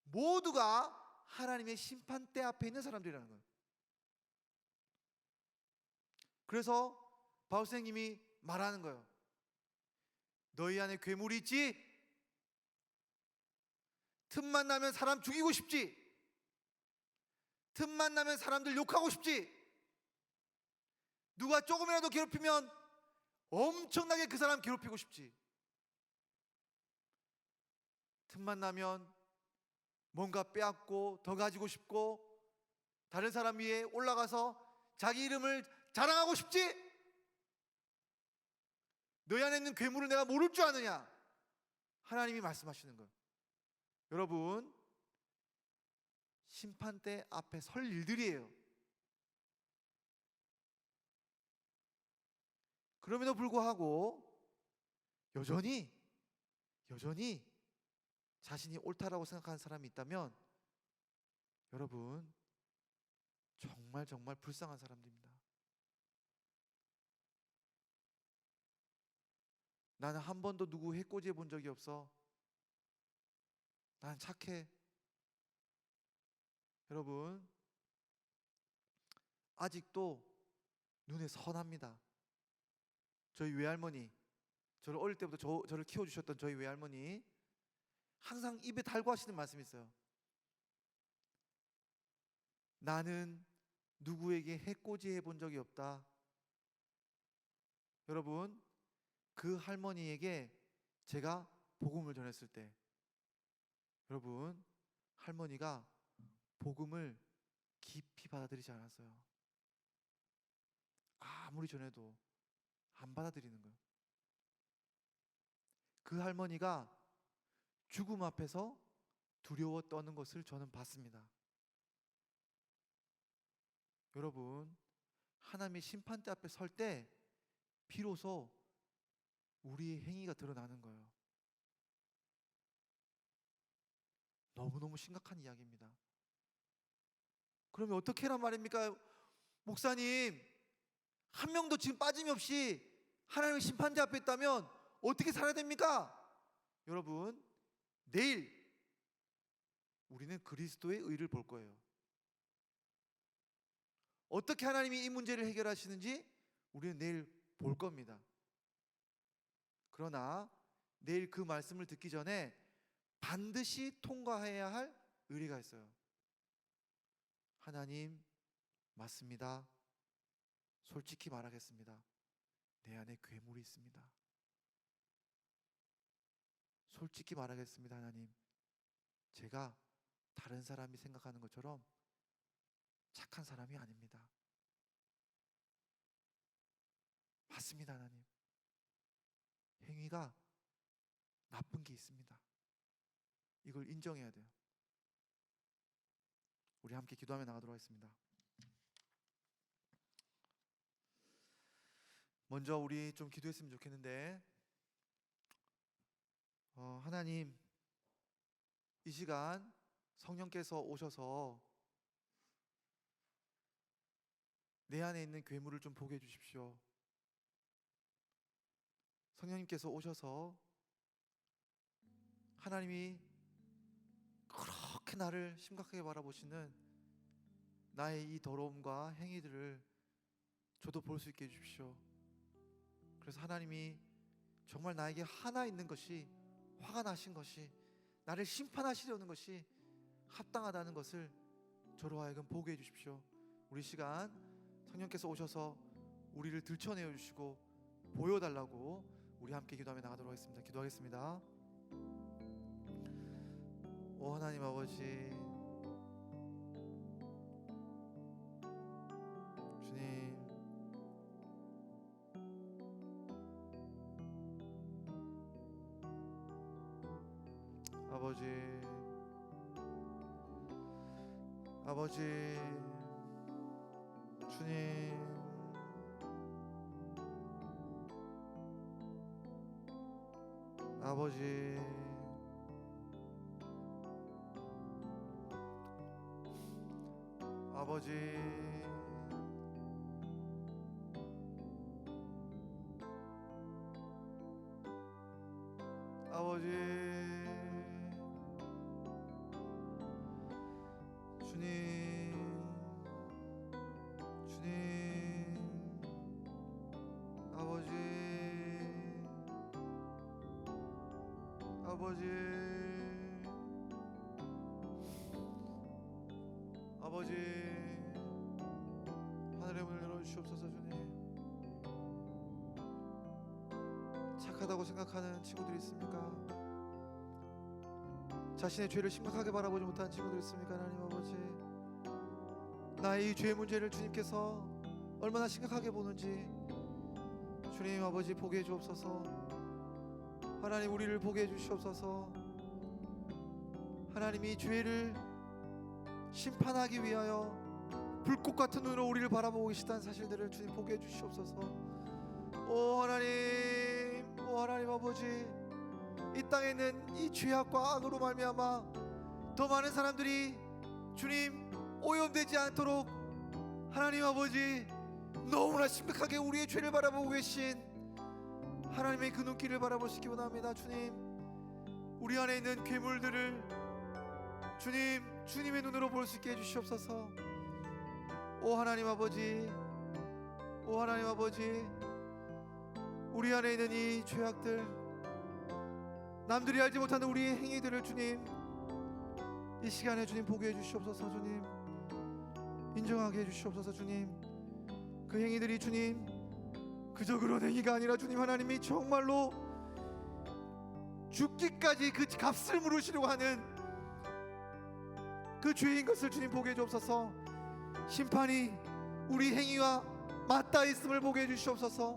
Speaker 4: 모두가 하나님의 심판대 앞에 있는 사람들이라는 거예요. 그래서 바울 선생님이 말하는 거예요. 너희 안에 괴물이 있지? 틈만 나면 사람 죽이고 싶지? 틈만 나면 사람들 욕하고 싶지? 누가 조금이라도 괴롭히면 엄청나게 그 사람 괴롭히고 싶지? 틈만 나면 뭔가 빼앗고 더 가지고 싶고 다른 사람 위에 올라가서 자기 이름을 자랑하고 싶지? 너희 안에 있는 괴물을 내가 모를 줄 아느냐? 하나님이 말씀하시는 거예요. 여러분, 심판대 앞에 설 일들이에요. 그럼에도 불구하고 여전히 자신이 옳다라고 생각하는 사람이 있다면 여러분, 정말 불쌍한 사람들입니다. 나는 한 번도 누구 해코지해 본 적이 없어. 난 착해. 여러분, 아직도 눈에 선합니다. 저희 외할머니, 저를 어릴 때부터 저를 키워주셨던 저희 외할머니 항상 입에 달고 하시는 말씀이 있어요. 나는 누구에게 해코지해 본 적이 없다. 여러분, 그 할머니에게 제가 복음을 전했을 때 여러분, 할머니가 복음을 깊이 받아들이지 않았어요. 아무리 전해도 안 받아들이는 거예요. 그 할머니가 죽음 앞에서 두려워 떠는 것을 저는 봤습니다. 여러분, 하나님의 심판대 앞에 설 때 비로소 우리의 행위가 드러나는 거예요. 너무너무 심각한 이야기입니다. 그러면 어떻게 하란 말입니까? 목사님, 한 명도 지금 빠짐없이 하나님의 심판대 앞에 있다면 어떻게 살아야 됩니까? 여러분, 내일 우리는 그리스도의 의를 볼 거예요. 어떻게 하나님이 이 문제를 해결하시는지 우리는 내일 볼 겁니다. 그러나 내일 그 말씀을 듣기 전에 반드시 통과해야 할 의리가 있어요. 하나님, 맞습니다. 솔직히 말하겠습니다. 내 안에 괴물이 있습니다. 솔직히 말하겠습니다. 하나님, 제가 다른 사람이 생각하는 것처럼 착한 사람이 아닙니다. 맞습니다. 하나님, 행위가 나쁜 게 있습니다. 이걸 인정해야 돼요. 우리 함께 기도하며 나가도록 하겠습니다. 먼저 우리 좀 기도했으면 좋겠는데, 하나님, 이 시간 성령께서 오셔서 내 안에 있는 괴물을 좀 보게 해주십시오. 성령님께서 오셔서 하나님이 그렇게 나를 심각하게 바라보시는 나의 이 더러움과 행위들을 저도 볼 수 있게 해주십시오. 그래서 하나님이 정말 나에게 하나 있는 것이, 화가 나신 것이, 나를 심판하시려는 것이 합당하다는 것을 저로 하여금 보게 해주십시오. 우리 시간 성령께서 오셔서 우리를 들춰내어 주시고 보여달라고 우리 함께 기도하며 나가도록 하겠습니다. 기도하겠습니다. 오 하나님 아버지, 주님, 아버지, 아버지, 주님, 아버지, 아버지, 아버지, 주님, 주님, 아버지, 아버지, 아버지, 하늘의 문을 열어주시옵소서. 주님, 착하다고 생각하는 친구들이 있습니까? 자신의 죄를 심각하게 바라보지 못하는 친구들이 있습니까? 하나님 아버지, 나의 이 죄의 문제를 주님께서 얼마나 심각하게 보는지 주님 아버지 보게 해주옵소서. 하나님, 우리를 보게 해주시옵소서. 하나님, 이 죄를 심판하기 위하여 불꽃 같은 눈으로 우리를 바라보고 계시다는 사실들을 주님 보게 해주시옵소서. 오 하나님, 오 하나님 아버지, 이 땅에 있는 이 죄악과 악으로 말미암아 더 많은 사람들이 주님 오염되지 않도록 하나님 아버지, 너무나 심각하게 우리의 죄를 바라보고 계신 하나님의 그 눈길을 바라보시기 원합니다. 주님, 우리 안에 있는 괴물들을 주님, 주님의 눈으로 볼 수 있게 해주시옵소서. 오 하나님 아버지, 오 하나님 아버지, 우리 안에 있는 이 죄악들, 남들이 알지 못하는 우리의 행위들을 주님 이 시간에 주님 보게 해주시옵소서. 주님 인정하게 해주시옵소서. 주님, 그 행위들이 주님 그저 그런 행위가 아니라 주님 하나님이 정말로 죽기까지 그 값을 물으시려고 하는 그 죄인 것을 주님 보게 해주옵소서. 심판이 우리 행위와 맞닿아 있음을 보게 해주시옵소서.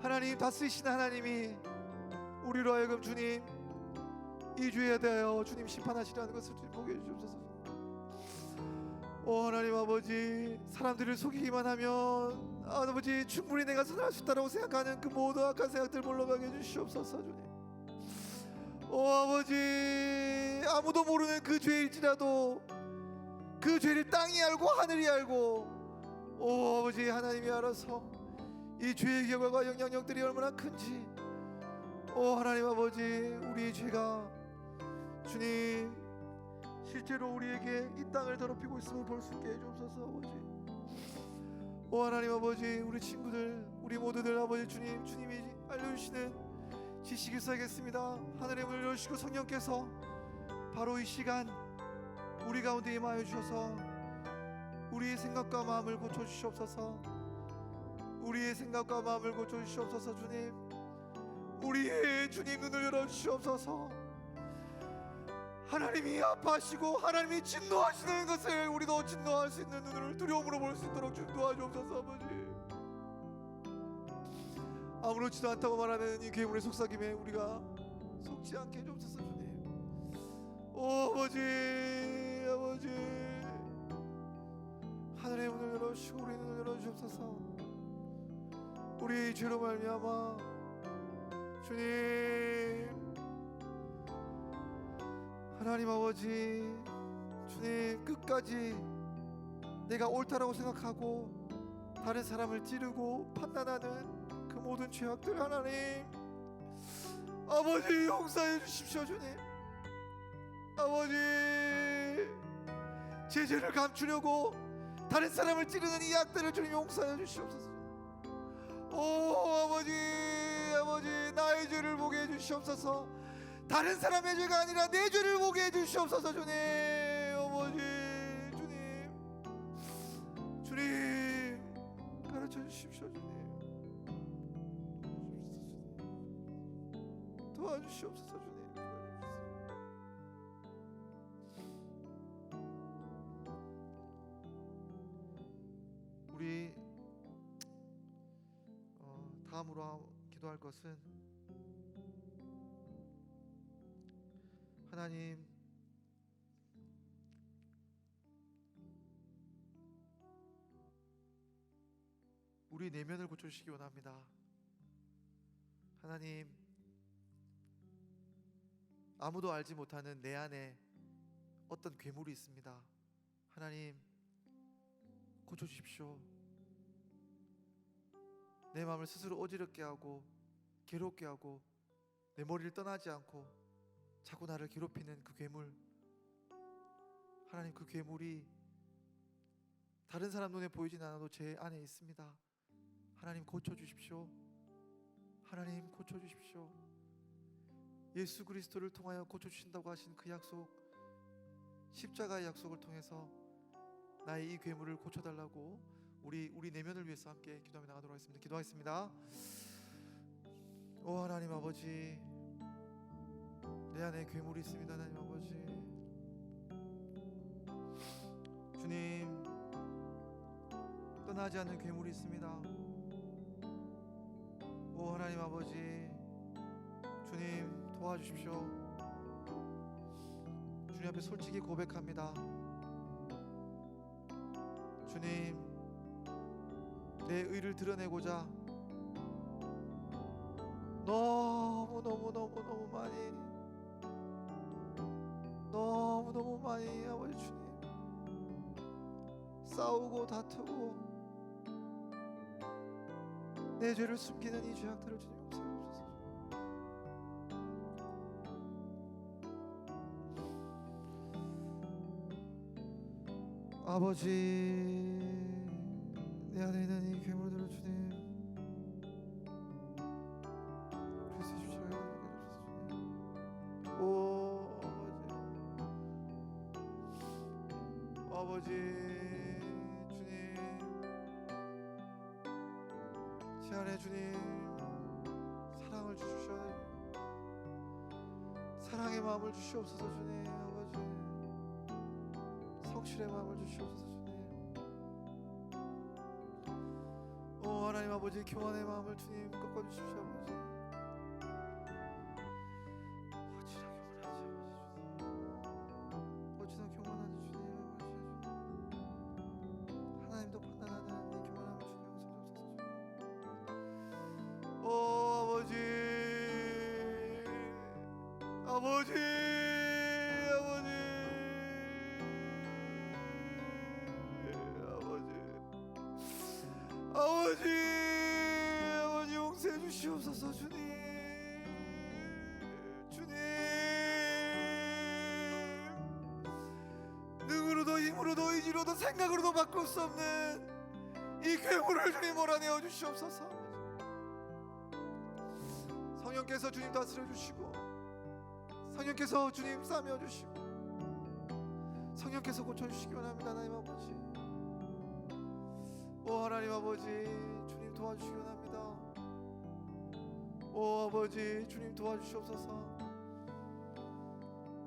Speaker 4: 하나님, 다스리시는 하나님이 우리로 하여금 주님 이 죄에 대하여 주님 심판하시라는 것을 주님 보게 해주옵소서. 오 하나님 아버지, 사람들을 속이기만 하면 아버지 충분히 내가 선할 수 있다고 생각하는 그 모든 악한 생각들 물러가게 해주시옵소서. 주님, 오 아버지, 아무도 모르는 그 죄일지라도 그 죄를 땅이 알고 하늘이 알고 오 아버지 하나님이 알아서 이 죄의 결과가 영향력들이 얼마나 큰지 오 하나님 아버지, 우리의 죄가 주님 실제로 우리에게 이 땅을 더럽히고 있음을 볼 수 있게 해주옵소서. 아버지 오 하나님 아버지, 우리 친구들 우리 모두들 아버지 주님이 알려주시는 지식을 써야겠습니다. 하늘의 문을 열어주시고 성령께서 바로 이 시간 우리 가운데 임하여 주셔서 우리의 생각과 마음을 고쳐주시옵소서. 우리의 생각과 마음을 고쳐주시옵소서. 주님, 우리의 주님 눈을 열어주시옵소서. 하나님이 아파하시고 하나님이 진노하시는 것을 우리도 진노할 수 있는 눈을 두려움으로 볼 수 있도록 주님 도와주옵소서. 아버지, 아무렇지도 않다고 말하는 이 괴물의 속삭임에 우리가 속지 않게 해주옵소서. 주님, 오 아버지, 아버지, 하늘의 문을 열어주시고 우리 눈을 열어주옵소서. 우리 죄로 말미암아 주님, 하나님 아버지, 주님 끝까지 내가 옳다라고 생각하고 다른 사람을 찌르고 판단하는 그 모든 죄악들 하나님 아버지 용서해 주십시오. 주님 아버지, 제 죄를 감추려고 다른 사람을 찌르는 이 악들을 주님 용서해 주시옵소서. 오 아버지, 아버지, 나의 죄를 보게 해 주시옵소서. 다른 사람의 죄가 아니라 내 죄를 보게 해 주시옵소서. 주님 아버지, 주님 가르쳐 주십시오. 주님 도와주시옵소서. 주님 우리 다음으로 기도할 것은 하나님, 우리 내면을 고쳐주시기 원합니다. 하나님, 아무도 알지 못하는 내 안에 어떤 괴물이 있습니다. 하나님 고쳐주십시오. 내 마음을 스스로 어지럽게 하고 괴롭게 하고 내 머리를 떠나지 않고 자꾸 나를 괴롭히는 그 괴물, 하나님 그 괴물이 다른 사람 눈에 보이진 않아도 제 안에 있습니다. 하나님 고쳐주십시오. 하나님 고쳐주십시오. 예수 그리스도를 통하여 고쳐주신다고 하신 그 약속, 십자가의 약속을 통해서 나의 이 괴물을 고쳐달라고 우리 내면을 위해서 함께 기도하며 나가도록 하겠습니다. 기도하겠습니다. 오 하나님 아버지, 내 안에 괴물이 있습니다. 하나님 아버지, 주님 떠나지 않는 괴물이 있습니다. 오 하나님 아버지, 주님 도와주십시오. 주님 앞에 솔직히 고백합니다. 주님, 내 의를 드러내고자 너무 많이 아버지 주님 싸우고 다투고 내 죄를 숨기는 이 죄악들을 주님 용서해 주소서. 아버지, 내 안에 있는 이 괴물들을 주님 그리스도 십자가에 오 아버지, 주님 제 안에 주님 사랑을 주시옵소서. 사랑의 마음을 주시옵소서. 주님 아버지, 성실의 마음을 주시옵소서. 주님 오 하나님 아버지, 교만의 마음을 주님 꺾어주십시오. 아버지 어찌나 교만하지 주님. 하나님도 판단하는 이 교만함을 주님 용서해 주옵소서. 오 아버지, 아버지, 아버지, 아버지, 아버지, 아버지 용서해 주시옵소서. 주님, 주님, 능으로도 힘으로도 의지로도 생각으로도 바꿀 수 없는 이 괴물을 주님 몰아내어 주시옵소서. 성령께서 주님 다스려 주시고, 성령께서 주님 싸매어 주시고, 성령께서 고쳐 주시기 원합니다. 하나님 아버지, 오 하나님 아버지, 주님 도와주시기 원합니다. 오 아버지, 주님 도와주시옵소서.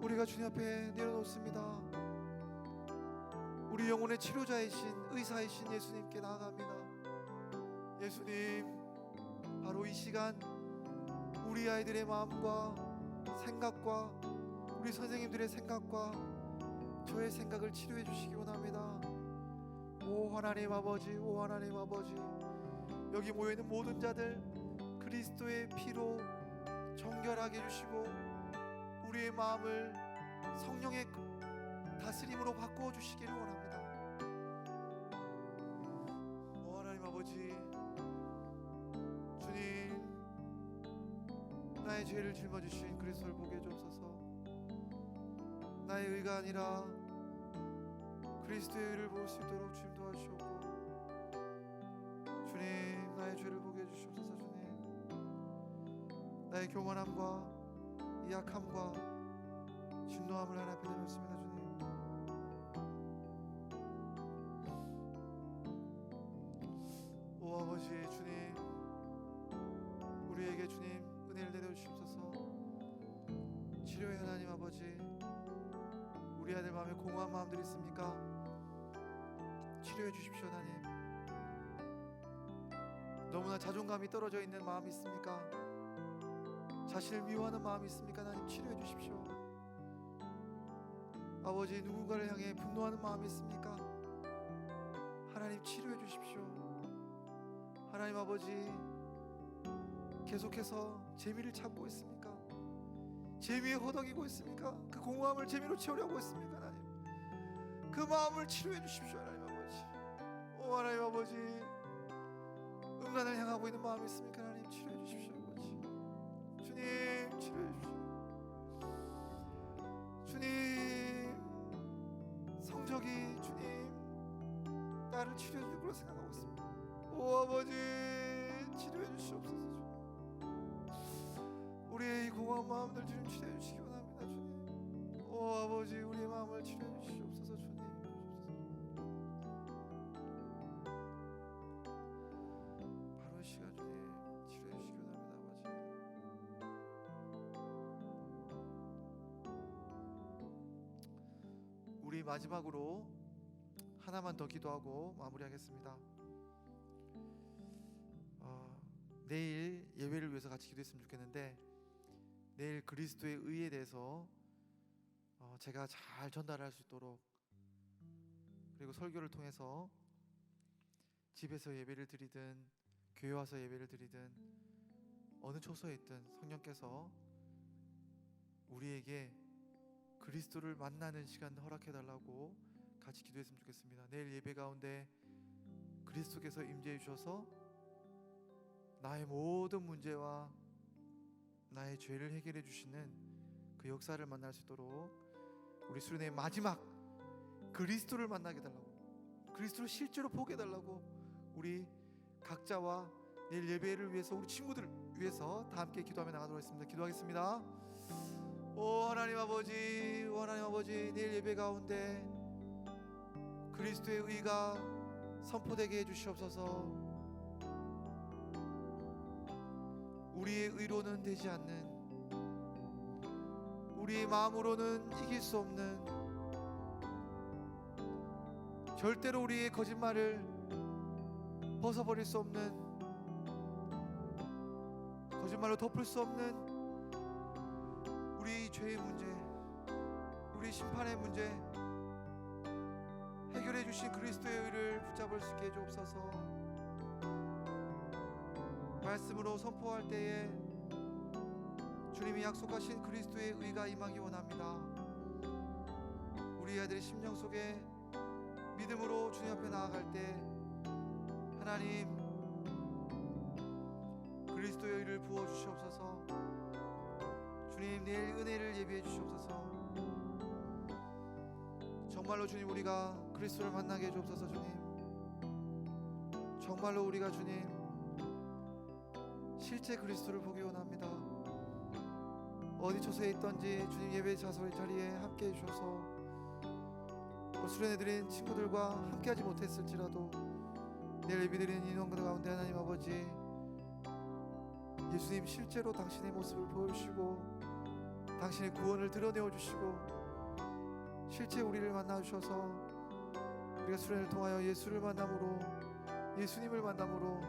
Speaker 4: 우리가 주님 앞에 내려놓습니다. 우리 영혼의 치료자이신 의사이신 예수님께 나아갑니다. 예수님, 바로 이 시간 우리 아이들의 마음과 생각과 우리 선생님들의 생각과 저의 생각을 치료해 주시기 원합니다. 오 하나님 아버지, 오 하나님 아버지, 여기 모여있는 모든 자들 그리스도의 피로 정결하게 해주시고 우리의 마음을 성령의 다스림으로 바꾸어 주시기를 원합니다. 오 하나님 아버지, 주님, 나의 죄를 짊어지신 그리스도를 보게 해주옵소서. 나의 의가 아니라 그리스도의 의를 볼 수 있도록 주님 도와주시옵고, 주님, 나의 죄를 보게 해주시옵소서. 주님, 나의 교만함과 이 약함과 진노함을 하나 앞에 내놓습니다. 주님, 오 아버지, 주님, 우리에게 주님 은혜를 내려주시옵소서. 치료의 하나님 아버지, 우리 아들 마음에 공허한 마음들이 있습니까? 치료해 주십시오. 하나님, 너무나 자존감이 떨어져 있는 마음이 있습니까? 자신을 미워하는 마음이 있습니까? 하나님, 치료해 주십시오. 아버지, 누군가를 향해 분노하는 마음이 있습니까? 하나님, 치료해 주십시오. 하나님 아버지, 계속해서 재미를 찾고 있습니까? 재미에 허덕이고 있습니까? 그 공허함을 재미로 채우려고 있습니까? 하나님, 그 마음을 치료해 주십시오. 하나님 아버지, 오 하나님 아버지, 음란을 향하고 있는 마음이 있습니까? 하나님, 치료해 주십시오. 아버지, 주님, 치료해 주십시오. 주님, 성적이 주님 나를 치료해 줄 거라 생각하고 있습니다. 오 아버지, 치료해 주시옵소서. 주님, 우리의 이 공허한 마음들 주님 치료해 주시기 원합니다. 주님, 오 아버지, 우리의 마음을 치료해 주시옵소서. 주님, 바로 이 시간 주님 치료해 주시기 원합니다. 아버지, 우리 마지막으로 하나만 더 기도하고 마무리하겠습니다. 내일 예배를 위해서 같이 기도했으면 좋겠는데, 내일 그리스도의 의에 대해서 제가 잘 전달할 수 있도록, 그리고 설교를 통해서 집에서 예배를 드리든 교회 와서 예배를 드리든 어느 초소에 있든 성령께서 우리에게 그리스도를 만나는 시간 허락해 달라고 같이 기도했으면 좋겠습니다. 내일 예배 가운데 그리스도께서 임재해 주셔서 나의 모든 문제와 나의 죄를 해결해 주시는 그 역사를 만날 수 있도록 우리 수련회의 마지막 그리스도를 만나게 달라고, 그리스도를 실제로 보게 달라고 우리 각자와 내일 예배를 위해서 우리 친구들을 위해서 다 함께 기도하며 나가도록 하겠습니다. 기도하겠습니다. 오 하나님 아버지, 오 하나님 아버지, 내일 예배 가운데 그리스도의 의가 선포되게 해주시옵소서. 우리의 의로는 되지 않는, 우리의 마음으로는 이길 수 없는, 절대로 우리의 거짓말을 벗어버릴 수 없는, 거짓말로 덮을 수 없는 우리 죄의 문제, 우리 심판의 문제 해결해 주신 그리스도의 의를 붙잡을 수 있게 해주옵소서. 말씀으로 선포할 때에 주님이 약속하신 그리스도의 의가 임하기 원합니다. 우리 아들의 심령 속에 믿음으로 주님 앞에 나아갈 때 하나님 그리스도의 의를 부어 주시옵소서. 주님 내일 은혜를 예비해 주시옵소서. 정말로 주님 우리가 그리스도를 만나게 해 주옵소서. 주님 정말로 우리가 주님 실제 그리스도를 보기 원합니다. 어디 처소에 있던지 주님 예배 자리에 함께 해주셔서 수련해드린 친구들과 함께하지 못했을지라도 내일 예배드리는 인원들 가운데 하나님 아버지 예수님 실제로 당신의 모습을 보여주시고 당신의 구원을 드러내어 주시고 실제 우리를 만나 주셔서 우리가 수련을 통하여 예수를 만남으로 예수님을 만남으로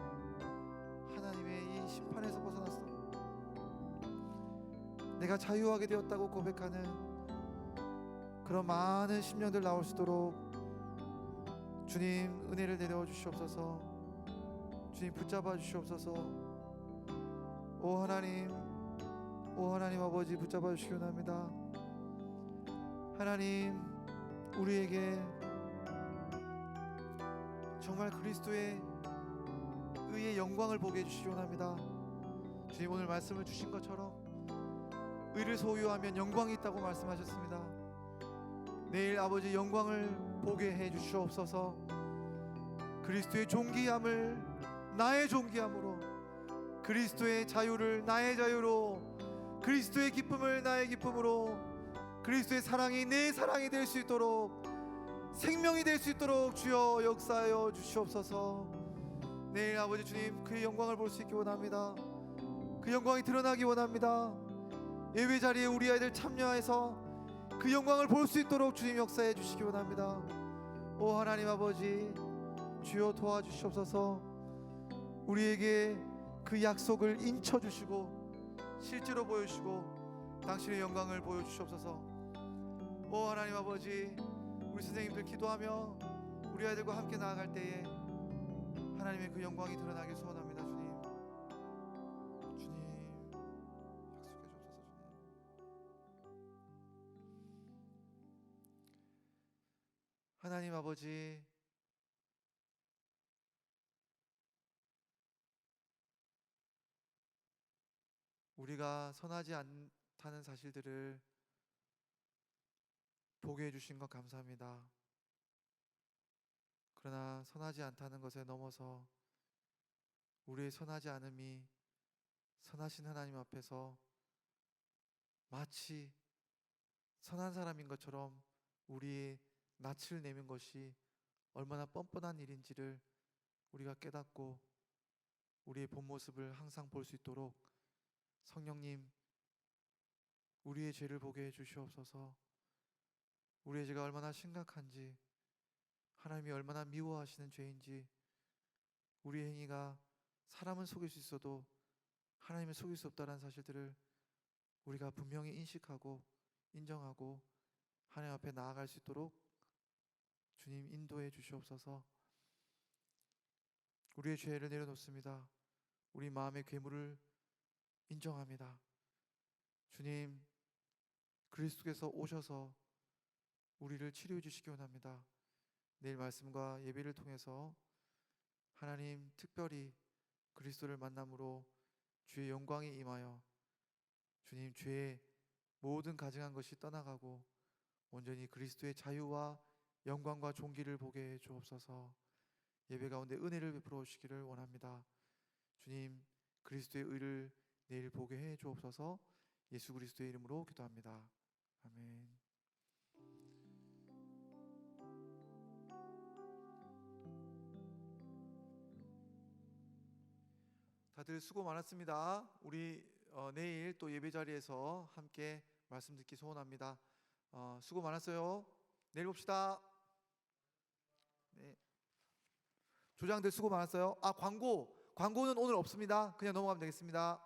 Speaker 4: 하나님의 이 심판에서 벗어나서 내가 자유하게 되었다고 고백하는 그런 많은 심령들 나올 수 있도록 주님 은혜를 내려 주시옵소서. 주님 붙잡아 주시옵소서. 오 하나님 아버지 붙잡아 주시기 원합니다. 하나님 우리에게 정말 그리스도의 의의 영광을 보게 해주시기 원합니다. 주님 오늘 말씀을 주신 것처럼 의를 소유하면 영광이 있다고 말씀하셨습니다. 내일 아버지 영광을 보게 해 주시옵소서. 그리스도의 존귀함을 나의 존귀함으로, 그리스도의 자유를 나의 자유로, 그리스도의 기쁨을 나의 기쁨으로, 그리스도의 사랑이 내 사랑이 될 수 있도록, 생명이 될 수 있도록 주여 역사하여 주시옵소서. 내일 아버지 주님 그의 영광을 볼 수 있기 원합니다. 그 영광이 드러나기 원합니다. 예배 자리에 우리 아이들 참여해서 그 영광을 볼 수 있도록 주님 역사해 주시기 원합니다. 오 하나님 아버지 주여 도와주시옵소서. 우리에게 그 약속을 인쳐 주시고 실제로 보여주시고 당신의 영광을 보여주시옵소서. 오 하나님 아버지 우리 선생님들 기도하며 우리 아이들과 함께 나아갈 때에 하나님의 그 영광이 드러나길 소원합니다. 주님 약속해 주옵소서. 하나님 아버지 우리가 선하지 않다는 사실들을 보게 해주신 것 감사합니다. 그러나 선하지 않다는 것에 넘어서 우리의 선하지 않음이 선하신 하나님 앞에서 마치 선한 사람인 것처럼 우리의 낯을 내민 것이 얼마나 뻔뻔한 일인지를 우리가 깨닫고 우리의 본 모습을 항상 볼 수 있도록 성령님 우리의 죄를 보게 해 주시옵소서. 우리의 죄가 얼마나 심각한지, 하나님이 얼마나 미워하시는 죄인지, 우리의 행위가 사람은 속일 수 있어도 하나님을 속일 수 없다는 사실들을 우리가 분명히 인식하고 인정하고 하나님 앞에 나아갈 수 있도록 주님 인도해 주시옵소서. 우리의 죄를 내려놓습니다. 우리 마음의 괴물을 인정합니다. 주님 그리스도께서 오셔서 우리를 치료해 주시기 원합니다. 내일 말씀과 예배를 통해서 하나님 특별히 그리스도를 만남으로 주의 영광이 임하여 주님 죄의 모든 가증한 것이 떠나가고 온전히 그리스도의 자유와 영광과 존귀를 보게 해 주옵소서. 예배 가운데 은혜를 베풀어 주시기를 원합니다. 주님 그리스도의 의를 내일 보게 해 주옵소서. 예수 그리스도의 이름으로 기도합니다. 아멘. 다들 수고 많았습니다. 우리 내일 또 예배 자리에서 함께 말씀 듣기 소원합니다. 수고 많았어요. 내일 봅시다. 네. 조장들 수고 많았어요. 광고는 오늘 없습니다. 그냥 넘어가면 되겠습니다.